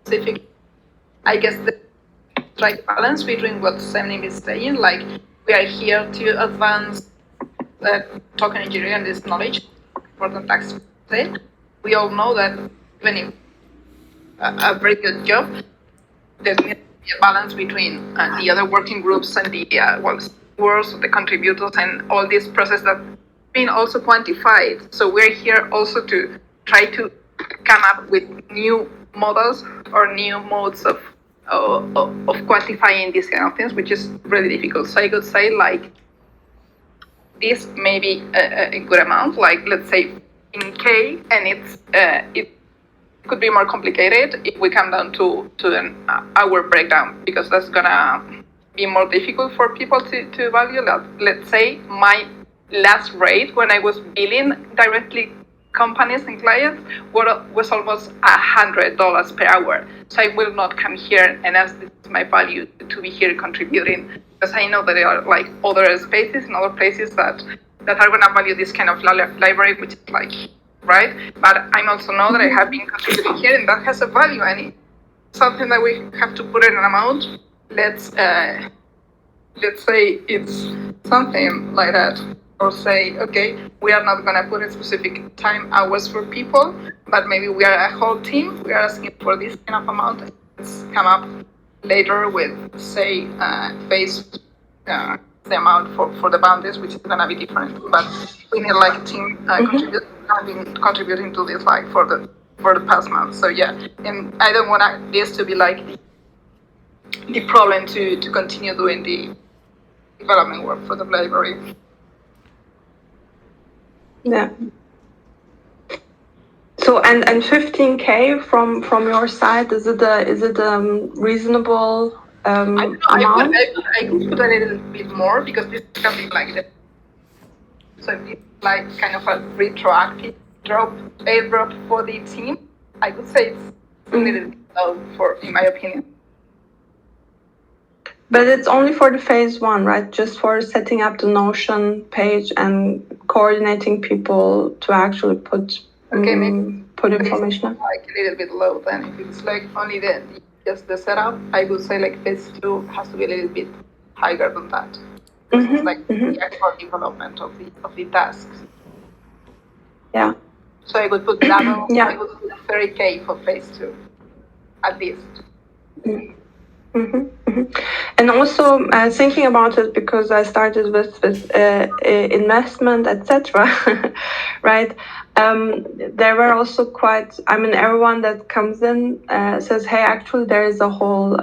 Speaker 8: specific. I guess the right balance between what Sebnem is saying, like we are here to advance token engineering and this knowledge, important tax say. We all know that even if a very good job, there's needs to be a balance between the other working groups and the stewards, the contributors, and all this process that's been also quantified. So we're here also to try to come up with new models or new modes of quantifying these kind of things, which is really difficult. So I could say like this may be a good amount, like let's say in K, and it could be more complicated if we come down to an hour breakdown, because that's gonna be more difficult for people to value. Let's say my last rate when I was billing directly companies and clients was almost $100 per hour. So I will not come here and ask this is my value to be here contributing, because I know that there are like other spaces and other places that are gonna value this kind of library, which is like, right? But I also know that I have been contributing here, and that has a value, and it's something that we have to put in an amount. Let's say it's something like that, or say, okay, we are not gonna put a specific time hours for people, but maybe we are a whole team. We are asking for this kind of amount. Let's come up later with, say, phase. The amount for the boundaries, which is gonna be different, but we need like a team contributing to this like for the past month. So yeah, and I don't want this to be like the problem to continue doing the development work for the library.
Speaker 3: Yeah. So and 15K from your side, is it a reasonable amount?
Speaker 8: I could put a little bit more, because this can be like the, so if it's like kind of a retroactive airdrop for the team, I could say it's a little bit low in my opinion.
Speaker 3: But it's only for the phase 1, right? Just for setting up the Notion page and coordinating people to actually put information up.
Speaker 8: Like a little bit low then. If it's like only just the setup, I would say like phase 2 has to be a little bit higher than that. It's like the actual development of the tasks.
Speaker 3: Yeah.
Speaker 8: So I would put that on. Yeah. I would put 30K for phase 2, at least.
Speaker 3: And also thinking about it, because I started with investment, etc. Right? There were also quite. I mean, everyone that comes in says, "Hey, actually, there is a whole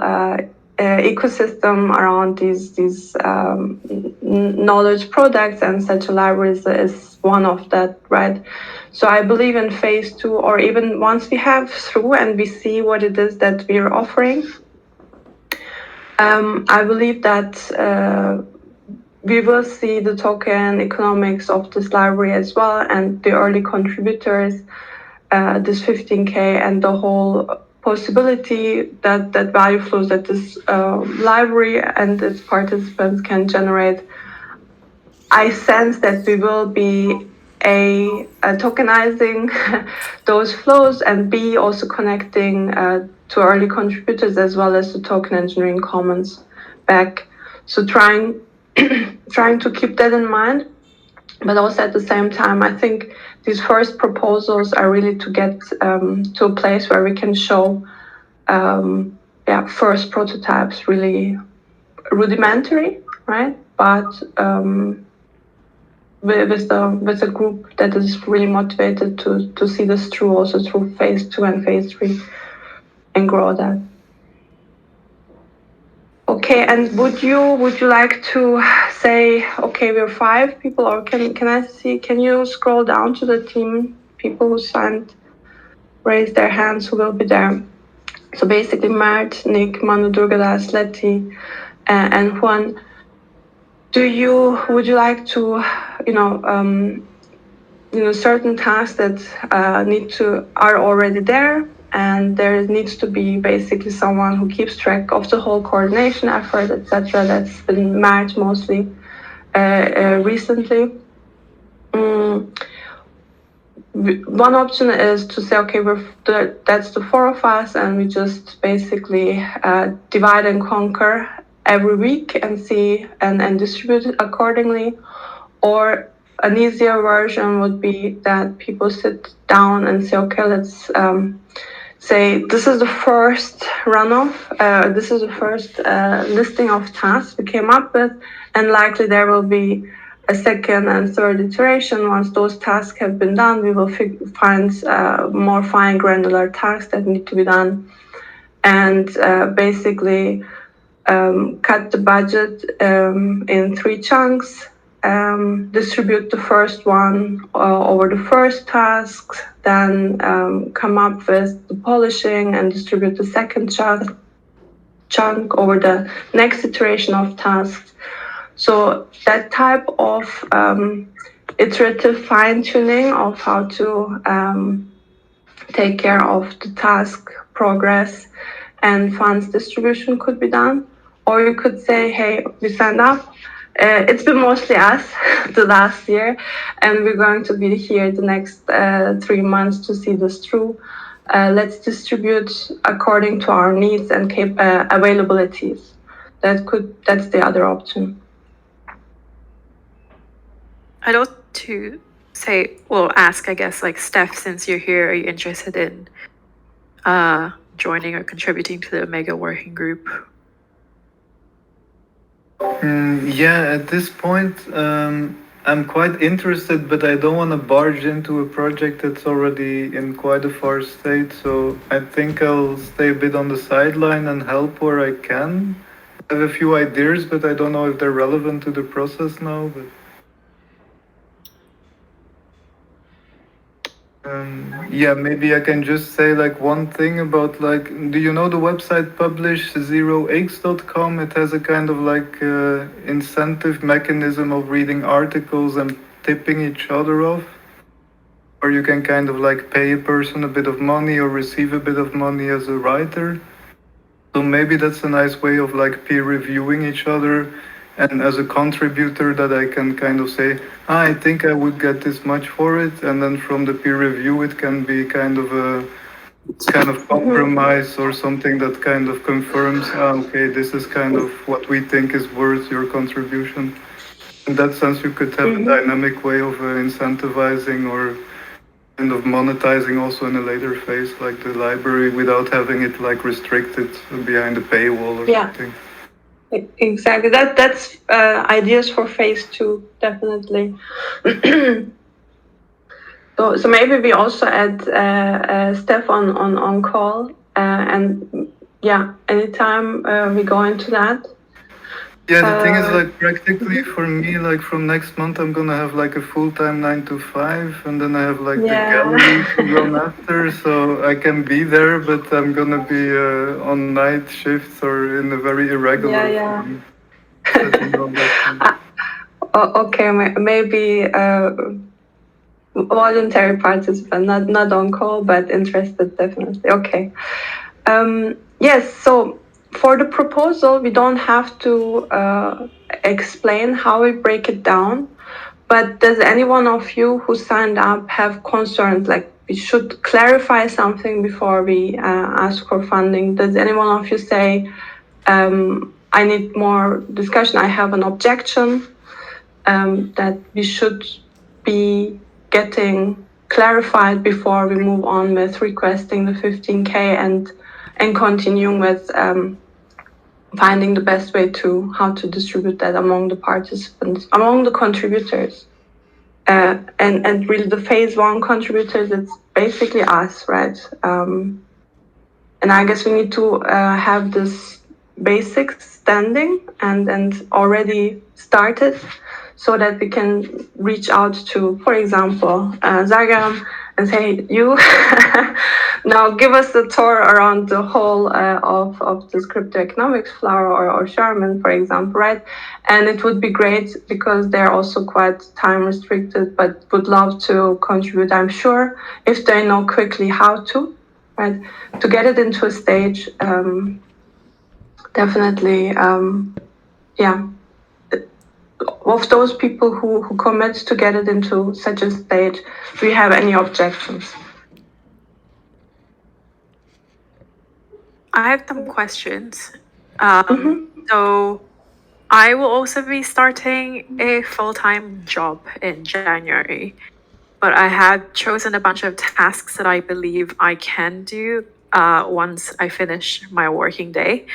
Speaker 3: ecosystem around these knowledge products, and such a library is one of that." Right? So I believe in phase 2, or even once we have through and we see what it is that we are offering. I believe that we will see the token economics of this library as well, and the early contributors, this 15K, and the whole possibility that value flows that this library and its participants can generate. I sense that we will be tokenizing those flows, and B, also connecting to early contributors as well as the token engineering commons back. So trying to keep that in mind, but also at the same time, I think these first proposals are really to get to a place where we can show first prototypes, really rudimentary, right? But with a group that is really motivated to see this through, also through phase 2 and phase 3, and grow that. Okay, and would you like to say, okay, we're 5 people, or can I see? Can you scroll down to the team people who raise their hands, who will be there? So basically, Mert, Nick, Manu, Durgadas, Leti, and Juan. would you like to, certain tasks that are already there, and there needs to be basically someone who keeps track of the whole coordination effort, etc. That's been managed mostly recently. One option is to say, okay, that's the four of us, and we just basically divide and conquer every week and see and distribute it accordingly. Or an easier version would be that people sit down and say, okay, let's say this is the first runoff, this is the first listing of tasks we came up with, and likely there will be a second and third iteration. Once those tasks have been done, we will find more fine granular tasks that need to be done, and basically cut the budget in 3 chunks, distribute the first one over the first task, then come up with the polishing and distribute the second chunk over the next iteration of tasks. So that type of iterative fine-tuning of how to take care of the task progress and funds distribution could be done. Or you could say, hey, we signed up. It's been mostly us the last year, and we're going to be here the next 3 months to see this through. Let's distribute according to our needs and availabilities. That's the other option.
Speaker 7: I'd like to ask, I guess, like Steph, since you're here, are you interested in joining or contributing to the Omega working group?
Speaker 6: Yeah, at this point, I'm quite interested, but I don't want to barge into a project that's already in quite a far state. So I think I'll stay a bit on the sideline and help where I can. I have a few ideas, but I don't know if they're relevant to the process now. But yeah, maybe I can just say like one thing about like, do you know the website publish0x.com? It has a kind of like incentive mechanism of reading articles and tipping each other off. Or you can kind of like pay a person a bit of money or receive a bit of money as a writer. So maybe that's a nice way of like peer reviewing each other. And as a contributor that I can kind of say, I think I would get this much for it. And then from the peer review, it can be kind of a compromise or something that kind of confirms, okay, this is kind of what we think is worth your contribution. In that sense, you could have a dynamic way of incentivizing or kind of monetizing also in a later phase, like the library, without having it like restricted behind a paywall or something.
Speaker 3: Exactly. That's ideas for phase 2, definitely. So maybe we also add Steph on call, and yeah, anytime we go into that.
Speaker 6: Yeah, the thing is like practically for me, like from next month, I'm gonna have like a full-time 9 to 5, and then I have like the gallery to run after, so I can be there, but I'm gonna be on night shifts or in a very irregular form.
Speaker 3: Okay, maybe voluntary participant, not on call, but interested, definitely. Okay. Yes, so for the proposal, we don't have to explain how we break it down, but does any one of you who signed up have concerns, like we should clarify something before we ask for funding? Does any one of you say, I need more discussion, I have an objection, that we should be getting clarified before we move on with requesting the 15K and continuing with finding the best way to how to distribute that among the participants, among the contributors, and really the phase 1 contributors. It's basically us, right? And I guess we need to have this basic standing and already started, so that we can reach out to, for example, Zagam and say, you now give us the tour around the whole of this cryptoeconomics flower or Sherman, for example, right? And it would be great because they're also quite time restricted, but would love to contribute, I'm sure, if they know quickly how to, right? To get it into a stage, definitely, yeah. Of those people who commit to get it into such a stage, do you have any objections?
Speaker 7: I have some questions. So I will also be starting a full-time job in January, but I have chosen a bunch of tasks that I believe I can do once I finish my working day.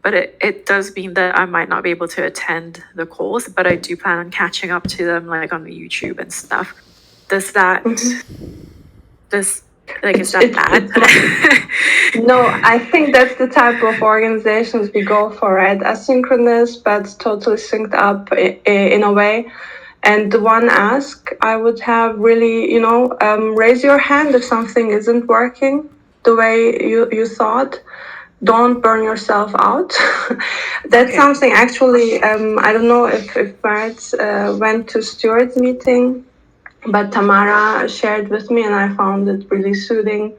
Speaker 7: But it does mean that I might not be able to attend the calls, but I do plan on catching up to them like on the YouTube and stuff. Does that, is that bad?
Speaker 3: No, I think that's the type of organizations we go for, right? Asynchronous, but totally synced up in a way. And the one ask I would have really, raise your hand if something isn't working the way you thought. Don't burn yourself out. That's something actually, I don't know if Bart went to Steward's meeting, but Tamara shared with me and I found it really soothing.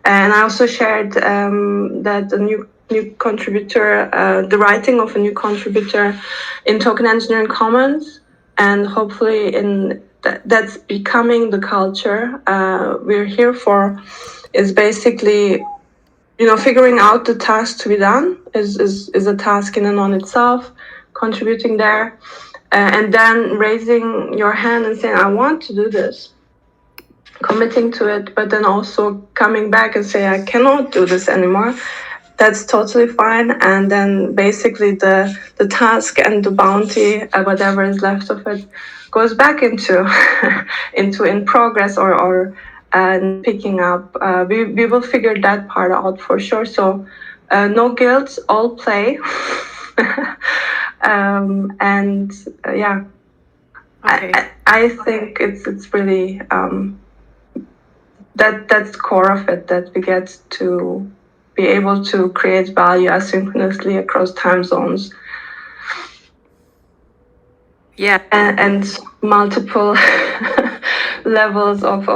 Speaker 3: And I also shared that the new contributor, the writing of a new contributor in Token Engineering Commons, and hopefully that's becoming the culture we're here for, is basically, figuring out the task to be done is a task in and on itself, contributing there, and then raising your hand and saying, I want to do this, committing to it, but then also coming back and say, I cannot do this anymore. That's totally fine. And then basically the task and the bounty, whatever is left of it, goes back into in progress or picking up. We will figure that part out for sure. So no guilt, all play. And yeah, okay. I think it's really that's the core of it, that we get to be able to create value asynchronously across time zones.
Speaker 7: Yeah,
Speaker 3: and multiple levels of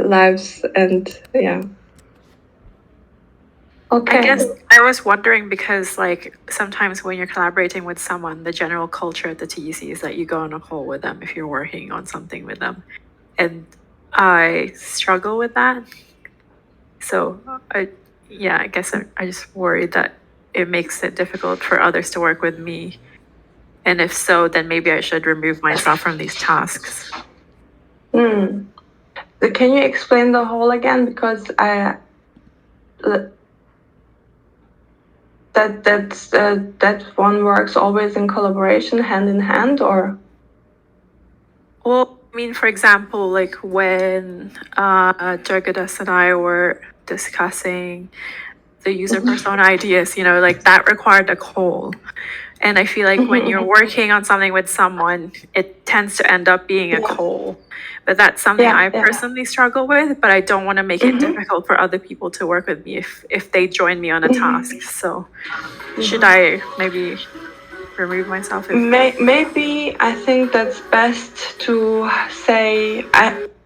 Speaker 3: lives, and yeah. Okay.
Speaker 7: I guess I was wondering because like sometimes when you're collaborating with someone, the general culture at the TEC is that you go on a call with them if you're working on something with them. And I struggle with that. So I guess I just worried that it makes it difficult for others to work with me. And if so, then maybe I should remove myself from these tasks.
Speaker 3: Can you explain the whole again? Because that one works always in collaboration, hand in hand, or?
Speaker 7: Well, I mean, for example, like when Jagadas and I were discussing the user persona ideas, like that required a call. And I feel like when you're working on something with someone, it tends to end up being a call. But that's something I personally struggle with, but I don't want to make it difficult for other people to work with me if they join me on a task. So should I maybe remove myself?
Speaker 3: Maybe I think that's best to say,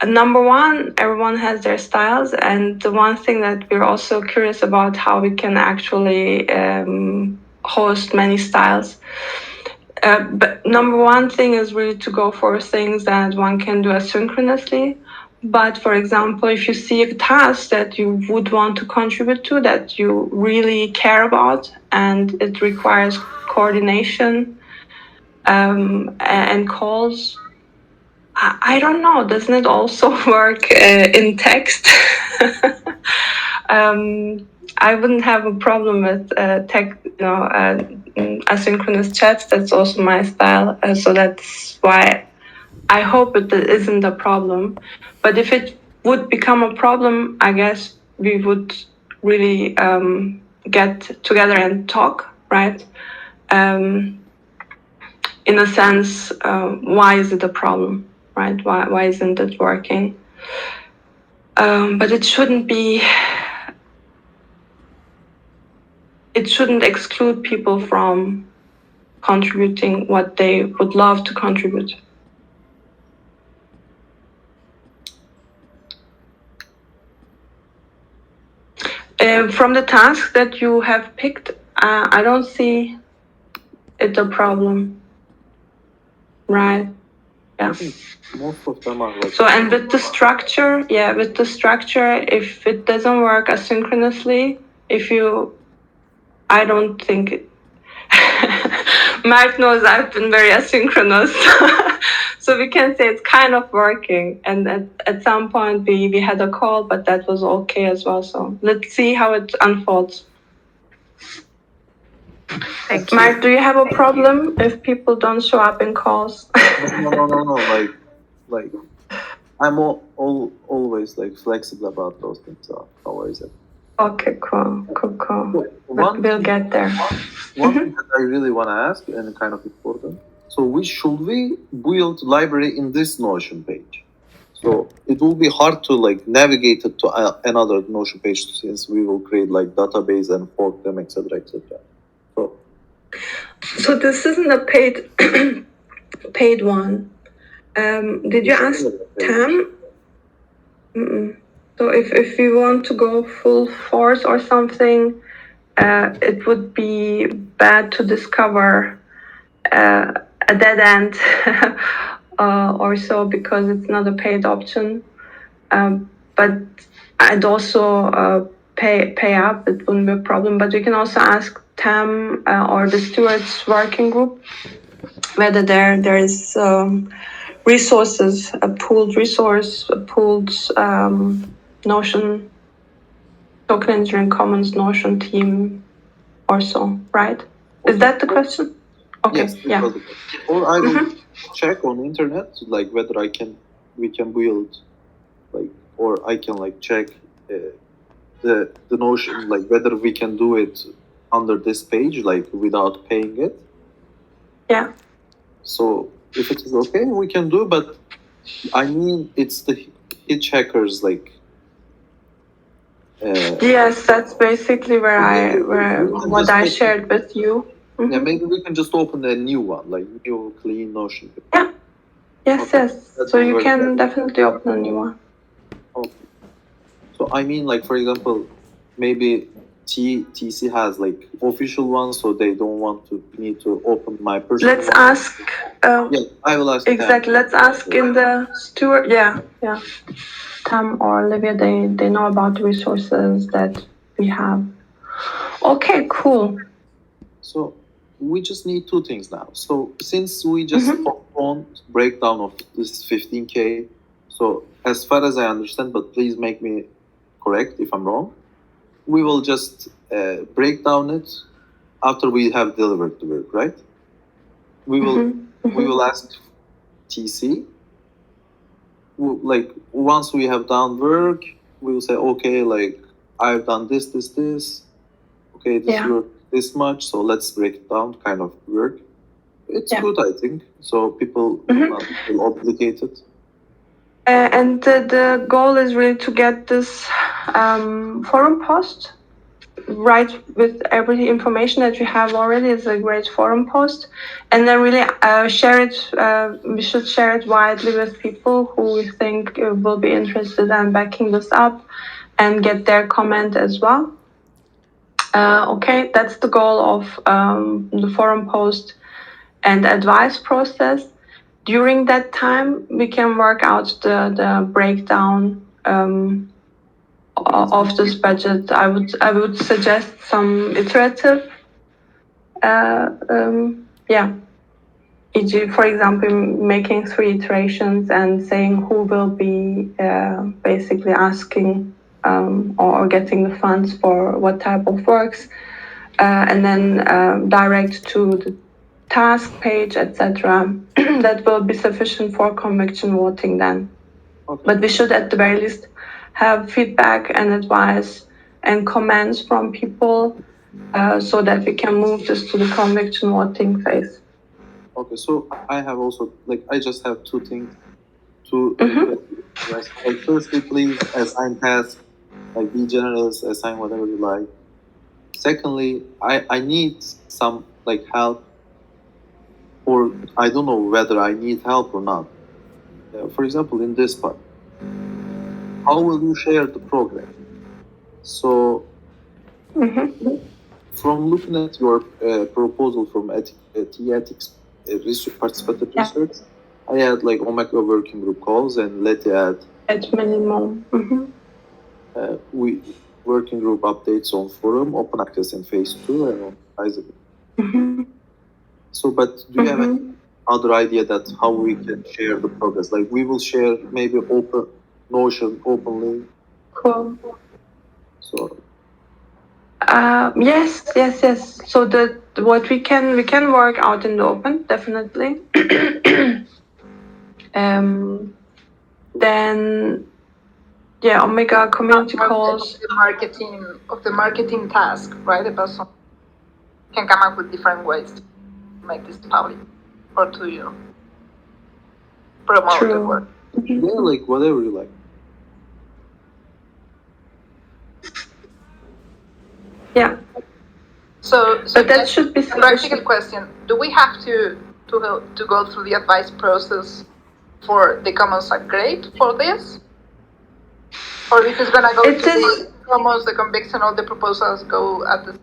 Speaker 3: number one, everyone has their styles, and the one thing that we're also curious about, how we can actually host many styles. But number one thing is really to go for things that one can do asynchronously. But for example, if you see a task that you would want to contribute to, that you really care about, and it requires coordination and calls, I don't know, doesn't it also work in text? I wouldn't have a problem with asynchronous chats. That's also my style. So that's why I hope it isn't a problem. But if it would become a problem, I guess we would really get together and talk, right? In a sense, why is it a problem, right? Why isn't it working? but it shouldn't be. It shouldn't exclude people from contributing what they would love to contribute. From the tasks that you have picked, I don't see it a problem. Right. Yeah.
Speaker 9: Most of them are like.
Speaker 3: So, and with the structure, if it doesn't work asynchronously, I don't think it. Mark knows I've been very asynchronous. So we can say it's kind of working. And at some point we had a call, but that was okay as well. So let's see how it unfolds.
Speaker 7: Thank you.
Speaker 3: Mark, do you have a problem if people don't show up in calls?
Speaker 9: No. Like I'm always like flexible about those things. So no worries.
Speaker 3: Okay, cool. We'll get there.
Speaker 9: One thing that I really want to ask, and kind of important. So should we build library in this Notion page? So it will be hard to like navigate it to another Notion page since we will create like database and fork them, etc., etc.
Speaker 3: So this isn't a paid one. Did you ask Tam? So if we want to go full force or something, it would be bad to discover a dead end or so because it's not a paid option. But I'd also pay up. It wouldn't be a problem. But we can also ask Tam or the Stewards working group whether there is resources, a pooled resource, a pooled Notion, Token Engineering Commons Notion team or so, right? Is that the question? Okay,
Speaker 9: yes,
Speaker 3: yeah.
Speaker 9: Or I will check on the internet, like whether we can build, like, or I can like check the Notion, like whether we can do it under this page, like without paying it.
Speaker 3: Yeah.
Speaker 9: So if it is okay, we can do, but I mean, it's the hitchhikers, like.
Speaker 3: Yes, that's basically what I shared with you.
Speaker 9: Yeah, maybe we can just open a new one, like new clean Notion.
Speaker 3: Yeah. Yes, okay. Yes. That's so you can definitely open a new one.
Speaker 9: Okay. So I mean, like for example, maybe TC has like official ones, so they don't want to need to open my personal.
Speaker 3: Let's ask.
Speaker 9: Yeah, I will ask.
Speaker 3: Exactly. Let's ask in the Steward. Yeah. Tam or Olivia, they know about the resources that we have. Okay, cool.
Speaker 9: So we just need two things now. So since we just postponed breakdown of this 15K, so as far as I understand, but please make me correct if I'm wrong, we will just break down it after we have delivered the work, right? We will ask TC. Like once we have done work, we will say, okay, like I've done this. Okay, this much, so let's break it down, kind of work. It's good, I think. So people will obligate it.
Speaker 3: And the goal is really to get this forum post right with every information that we have already. Is a great forum post, and then really share it. We should share it widely with people who we think will be interested in backing this up and get their comment as well. Okay, that's the goal of the forum post and advice process. During that time, we can work out the breakdown of this budget. I would suggest some iterative, e.g., for example, making 3 iterations and saying who will be basically asking or getting the funds for what type of works, and then direct to the task page, etc. That will be sufficient for conviction voting then. Okay. But we should at the very least have feedback and advice and comments from people so that we can move this to the conviction voting phase.
Speaker 9: Okay, so I have also, like, I just have two to yes, like firstly, please assign tasks, like be generous, assign whatever you like. Secondly, I need some like help, or I don't know whether I need help or not. For example, in this part, how will you share the program? So, from looking at your proposal from TE Ethics Participatory Research, I had like Omega working group calls and Letty had
Speaker 3: at minimum.
Speaker 9: we working group updates on forum, open access in phase 2 and on Isaac. So, but do you have any other idea that how we can share the progress? Like we will share maybe open Notion openly.
Speaker 3: Cool.
Speaker 9: So
Speaker 3: yes. So that what we can work out in the open, definitely. Then Omega community calls.
Speaker 8: Of the marketing task, right? The person can come up with different ways to make this public or to promote the work.
Speaker 9: Yeah, like whatever you like.
Speaker 3: Yeah.
Speaker 8: So
Speaker 3: that should be
Speaker 8: a practical question. Do we have to go through the advice process for the Commons upgrade for this? Or this is gonna go to the Commons, the conviction, all the proposals go at the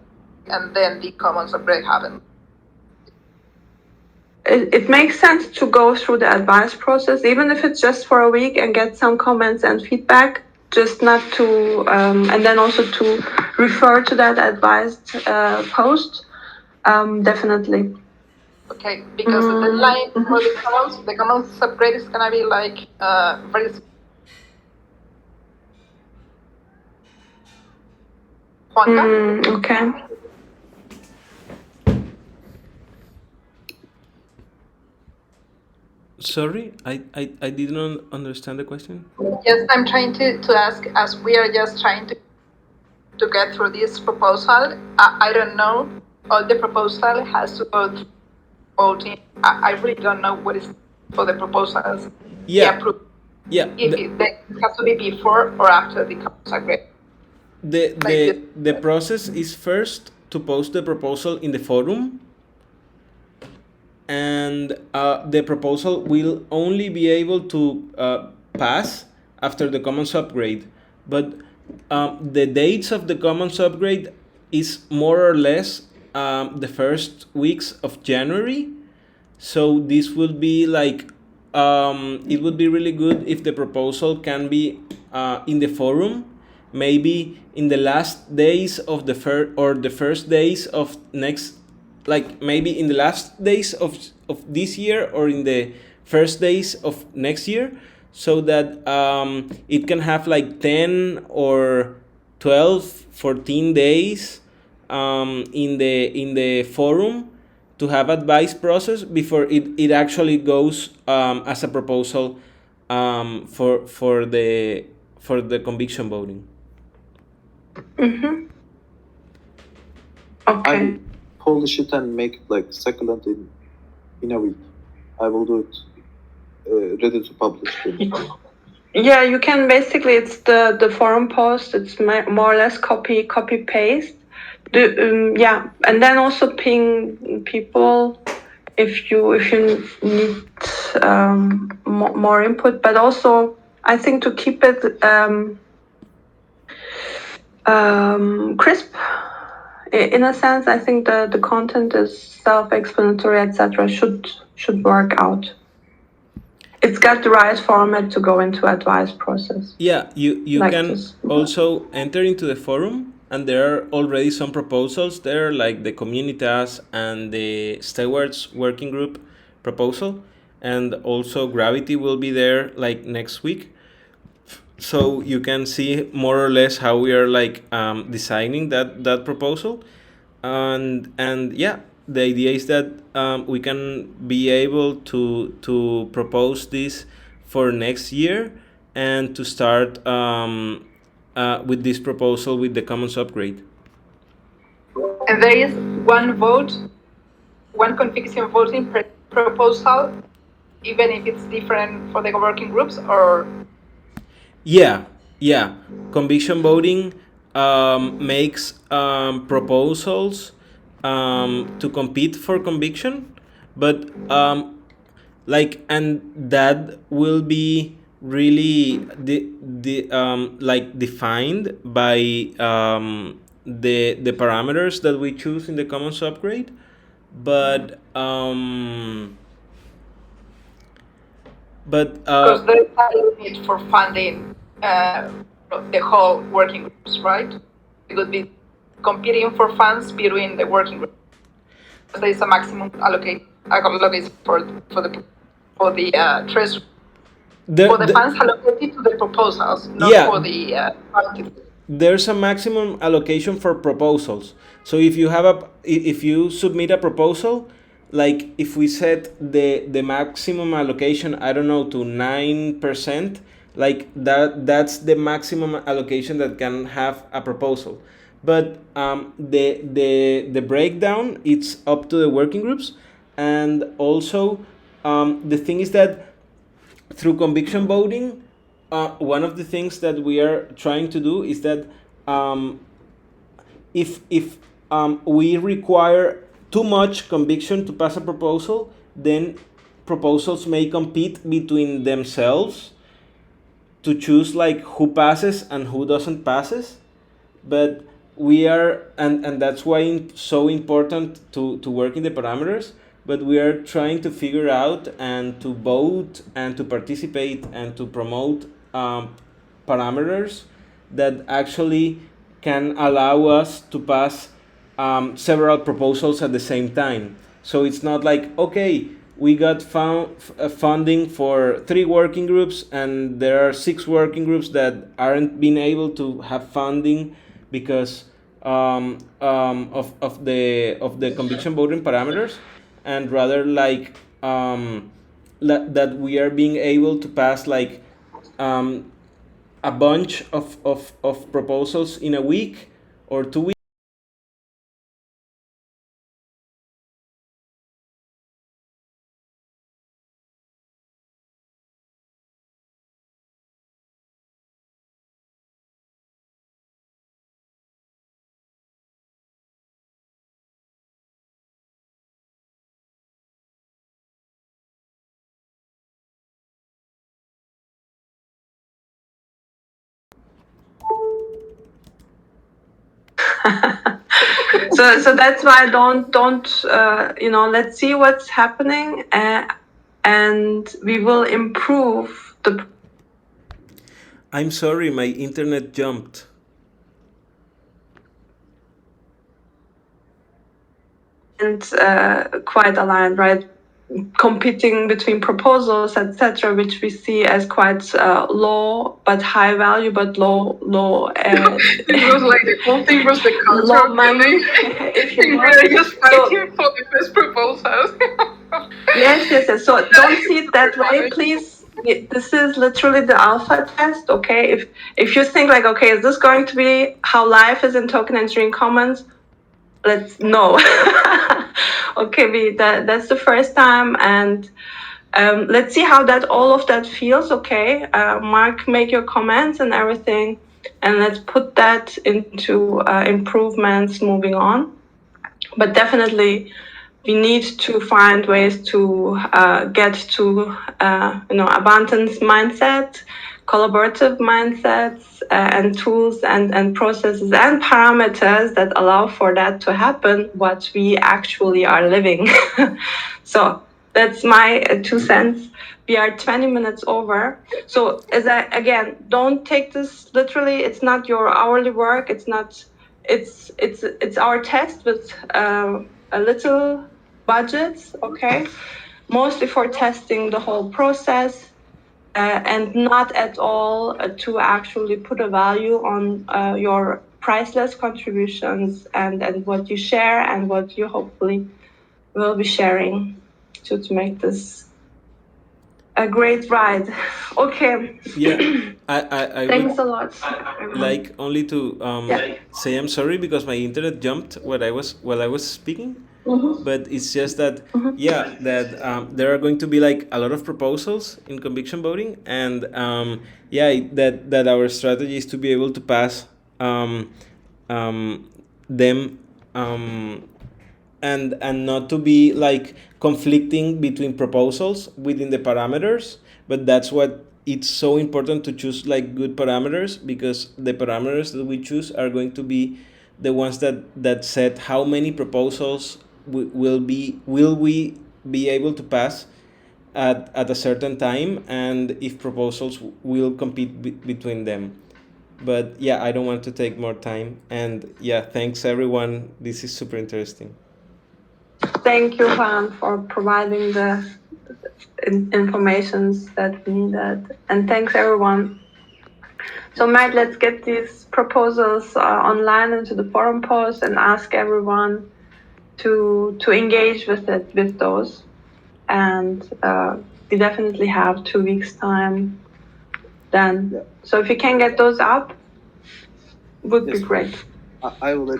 Speaker 8: and then the Commons upgrade happens?
Speaker 3: It makes sense to go through the advice process, even if it's just for a week, and get some comments and feedback. Just not to, and then also to refer to that advised post. Definitely.
Speaker 8: Okay, because the deadline for the Commons upgrade is gonna be like very.
Speaker 3: Okay.
Speaker 1: Sorry, I didn't understand the question.
Speaker 8: Yes, I'm trying to ask, as we are just trying to get through this proposal. I don't know. All the proposal has to go through voting. I really don't know what is for the proposals.
Speaker 1: Yeah.
Speaker 8: If it has to be before or after the Commons upgrade.
Speaker 1: The process is first to post the proposal in the forum, and the proposal will only be able to pass after the Commons upgrade. But the dates of the Commons upgrade is more or less the first weeks of January. So this will be like, it would be really good if the proposal can be in the forum, maybe in the last days of the first days of next, like maybe in the last days of this year or in the first days of next year, so that it can have like 10 or 12, 14 days in the forum to have advice process before it actually goes as a proposal for the conviction voting.
Speaker 3: Okay.
Speaker 9: Polish it and make it like succulent in a week. I will do it ready to publish.
Speaker 3: Yeah, you can basically, it's the forum post. It's more or less copy paste. And then also ping people if you need more input. But also, I think to keep it crisp. In a sense, I think the content is self-explanatory, etc. Should work out. It's got the right format to go into advice process.
Speaker 1: Yeah, you
Speaker 3: like
Speaker 1: can
Speaker 3: this.
Speaker 1: also enter into the forum, and there are already some proposals there, like the Communitas and the Stewards working group proposal, and also Gravity will be there like next week. So you can see more or less how we are like designing that proposal, and yeah, the idea is that we can be able to propose this for next year and to start with this proposal with the Commons upgrade.
Speaker 8: And there is one conviction voting proposal even if it's different for the working groups, or
Speaker 1: Yeah, yeah. Conviction voting makes proposals to compete for conviction, but and that will be really defined by the parameters that we choose in the common subgrade, but
Speaker 8: because there is a limit for funding the whole working groups, right? It would be competing for funds between the working groups. There is a maximum allocation for the treasury. For the funds allocated to the proposals, not for the parties.
Speaker 1: There's a maximum allocation for proposals. So if you submit a proposal, like if we set the maximum allocation, I don't know, to 9%, like that's the maximum allocation that can have a proposal. But the breakdown, it's up to the working groups. And also the thing is that through conviction voting, one of the things that we are trying to do is that if we require too much conviction to pass a proposal, then proposals may compete between themselves to choose like who passes and who doesn't passes. But we are, and that's why it's so important to work in the parameters. But we are trying to figure out and to vote and to participate and to promote parameters that actually can allow us to pass several proposals at the same time. So it's not like, okay, we got funding for 3 working groups and there are 6 working groups that aren't being able to have funding because of the conviction voting parameters, and rather like that we are being able to pass like a bunch of proposals in a week or 2 weeks.
Speaker 3: So that's why don't let's see what's happening, and we will improve the.
Speaker 1: I'm sorry, my internet jumped.
Speaker 3: And quite aligned, right? Competing between proposals, etc., which we see as quite low but high value, but low.
Speaker 8: It was like the whole thing was the culture
Speaker 3: low
Speaker 8: of
Speaker 3: money.
Speaker 8: we were just fighting for the best proposals.
Speaker 3: Yes. So don't see it that way, please. This is literally the alpha test, okay? If you think like, okay, is this going to be how life is in Token Engineering Commons? Let's know. Okay, that's the first time, and let's see how all of that feels. Okay, Mark, make your comments and everything, and let's put that into improvements moving on. But definitely, we need to find ways to get to abundance mindset, collaborative mindsets, and tools and processes and parameters that allow for that to happen, what we actually are living. So that's my 2 cents. We are 20 minutes over. So again, don't take this literally. It's not your hourly work. It's not. It's our test with a little budgets, okay, mostly for testing the whole process, and not at all to actually put a value on your priceless contributions and what you share and what you hopefully will be sharing to make this a great ride. Okay.
Speaker 1: Yeah, I
Speaker 3: Thanks
Speaker 1: would
Speaker 3: a lot, everyone.
Speaker 1: like only to say I'm sorry because my internet jumped while I was speaking. But it's just that there are going to be like a lot of proposals in conviction voting, and that our strategy is to be able to pass them, and not to be like conflicting between proposals within the parameters. But that's what it's so important to choose like good parameters, because the parameters that we choose are going to be the ones that set how many proposals will we be able to pass at a certain time, and if proposals will compete between them. But yeah, I don't want to take more time, and yeah, thanks everyone, this is super interesting.
Speaker 3: Thank you, Juan, for providing the informations that we needed. And thanks, everyone. So, Matt, let's get these proposals online into the forum post and ask everyone to engage with it, with those. And we definitely have 2 weeks time then. Yeah. So if you can get those up, would be great.
Speaker 9: I will let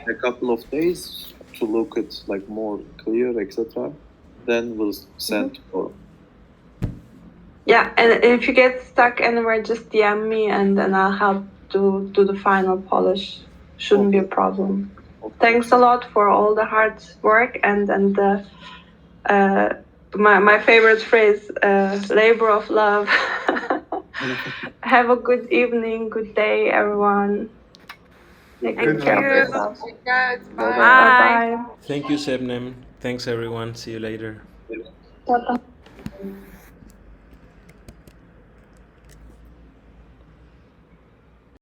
Speaker 9: a couple of days to look at like more clear, etc. Then we'll send forum.
Speaker 3: Yeah, and if you get stuck anywhere, just DM me, and then I'll help to do the final polish. Shouldn't be a problem. Okay. Thanks a lot for all the hard work and the my favorite phrase, labor of love. Have a good evening, good day, everyone. Take good care of yourself.
Speaker 8: Guys, bye.
Speaker 3: Bye.
Speaker 1: Thank you, Sebnem. Thanks everyone. See you later.
Speaker 3: Bye.